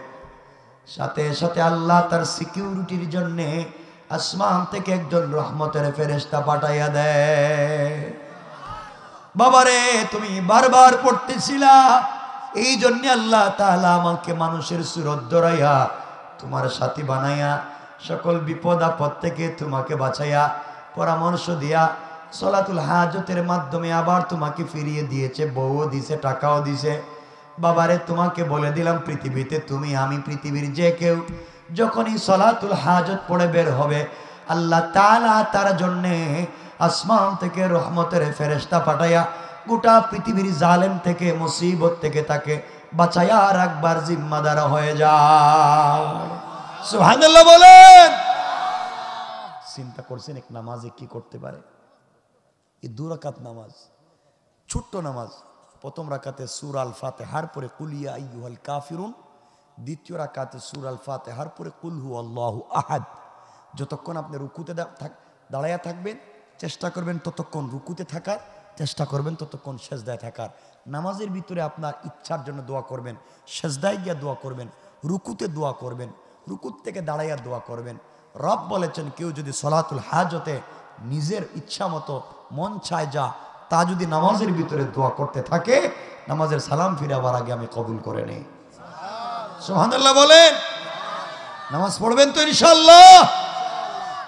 সাথে সাথে আল্লাহ তার সিকিউরিটির জন্য আসমান থেকে একজন রহমতের ফেরেশতা পাঠাইয়া দেয়। বাবারে তুমি বারবার পড়তেছিলা, এই জন্য আল্লাহ তাআলা আমাকে মানুষের সুরত ধরাইয়া তোমার সাথী বানাইয়া সকল বিপদ আপদ থেকে তোমাকে বাঁচাইয়া পরামর্শ দিয়া সালাতুল হাজতের মাধ্যমে আবার তোমাকে ফিরিয়ে দিয়েছে, বউও দিছে, টাকাও দিছে। বাবারে তোমাকে বলে দিলাম, পৃথিবীতে তুমি আমি পৃথিবীর যে কেউ যখনই সালাতুল হাজত পড়ে বের হবে, আল্লাহ তাআলা তার জন্যে আসমান থেকে রহমতের ফেরেশতা পাঠাইয়া গোটা পৃথিবীর জালেম থেকে, মুসিবত থেকে তাকে বাঁচাইয়া রাখবার জিম্মাদার হয়ে যায়। সুবহানাল্লাহ বলেন। চিন্তা করছেন এক নামাজে কি করতে পারে? এই 2 রাকাত নামাজ, ছোট্ট নামাজ। প্রথম রাকাতে সূরা আল ফাতিহার পরে কুল ইয়া আইয়ুহাল কাফিরুন, দ্বিতীয় রাকাতে সূরা আল ফাতিহার পরে কুল হুয়াল্লাহু আহাদ। যতক্ষণ আপনি রুকুতে দাঁড়াইয়া থাকবেন চেষ্টা করবেন ততক্ষণ রুকুতে থাকার, চেষ্টা করবেন ততক্ষণ সেজদায় থাকার। নামাজের ভিতরে আপনার ইচ্ছার জন্য দোয়া করবেন, সেজদায় গিয়া দোয়া করবেন, রুকুতে দোয়া করবেন, রুকুত থেকে দাঁড়াইয়া দোয়া করবেন। রব বলেছেন, কেউ যদি সালাতুল হাজতে নিজের ইচ্ছা মতো মন চায় যা তা যদি নামাজের ভিতরে দোয়া করতে থাকে, নামাজের সালাম ফিরাবার আগে আমি কবুল করে নেই। সুবহানাল্লাহ বলেন। নামাজ পড়বেন তো ইনশাআল্লাহ?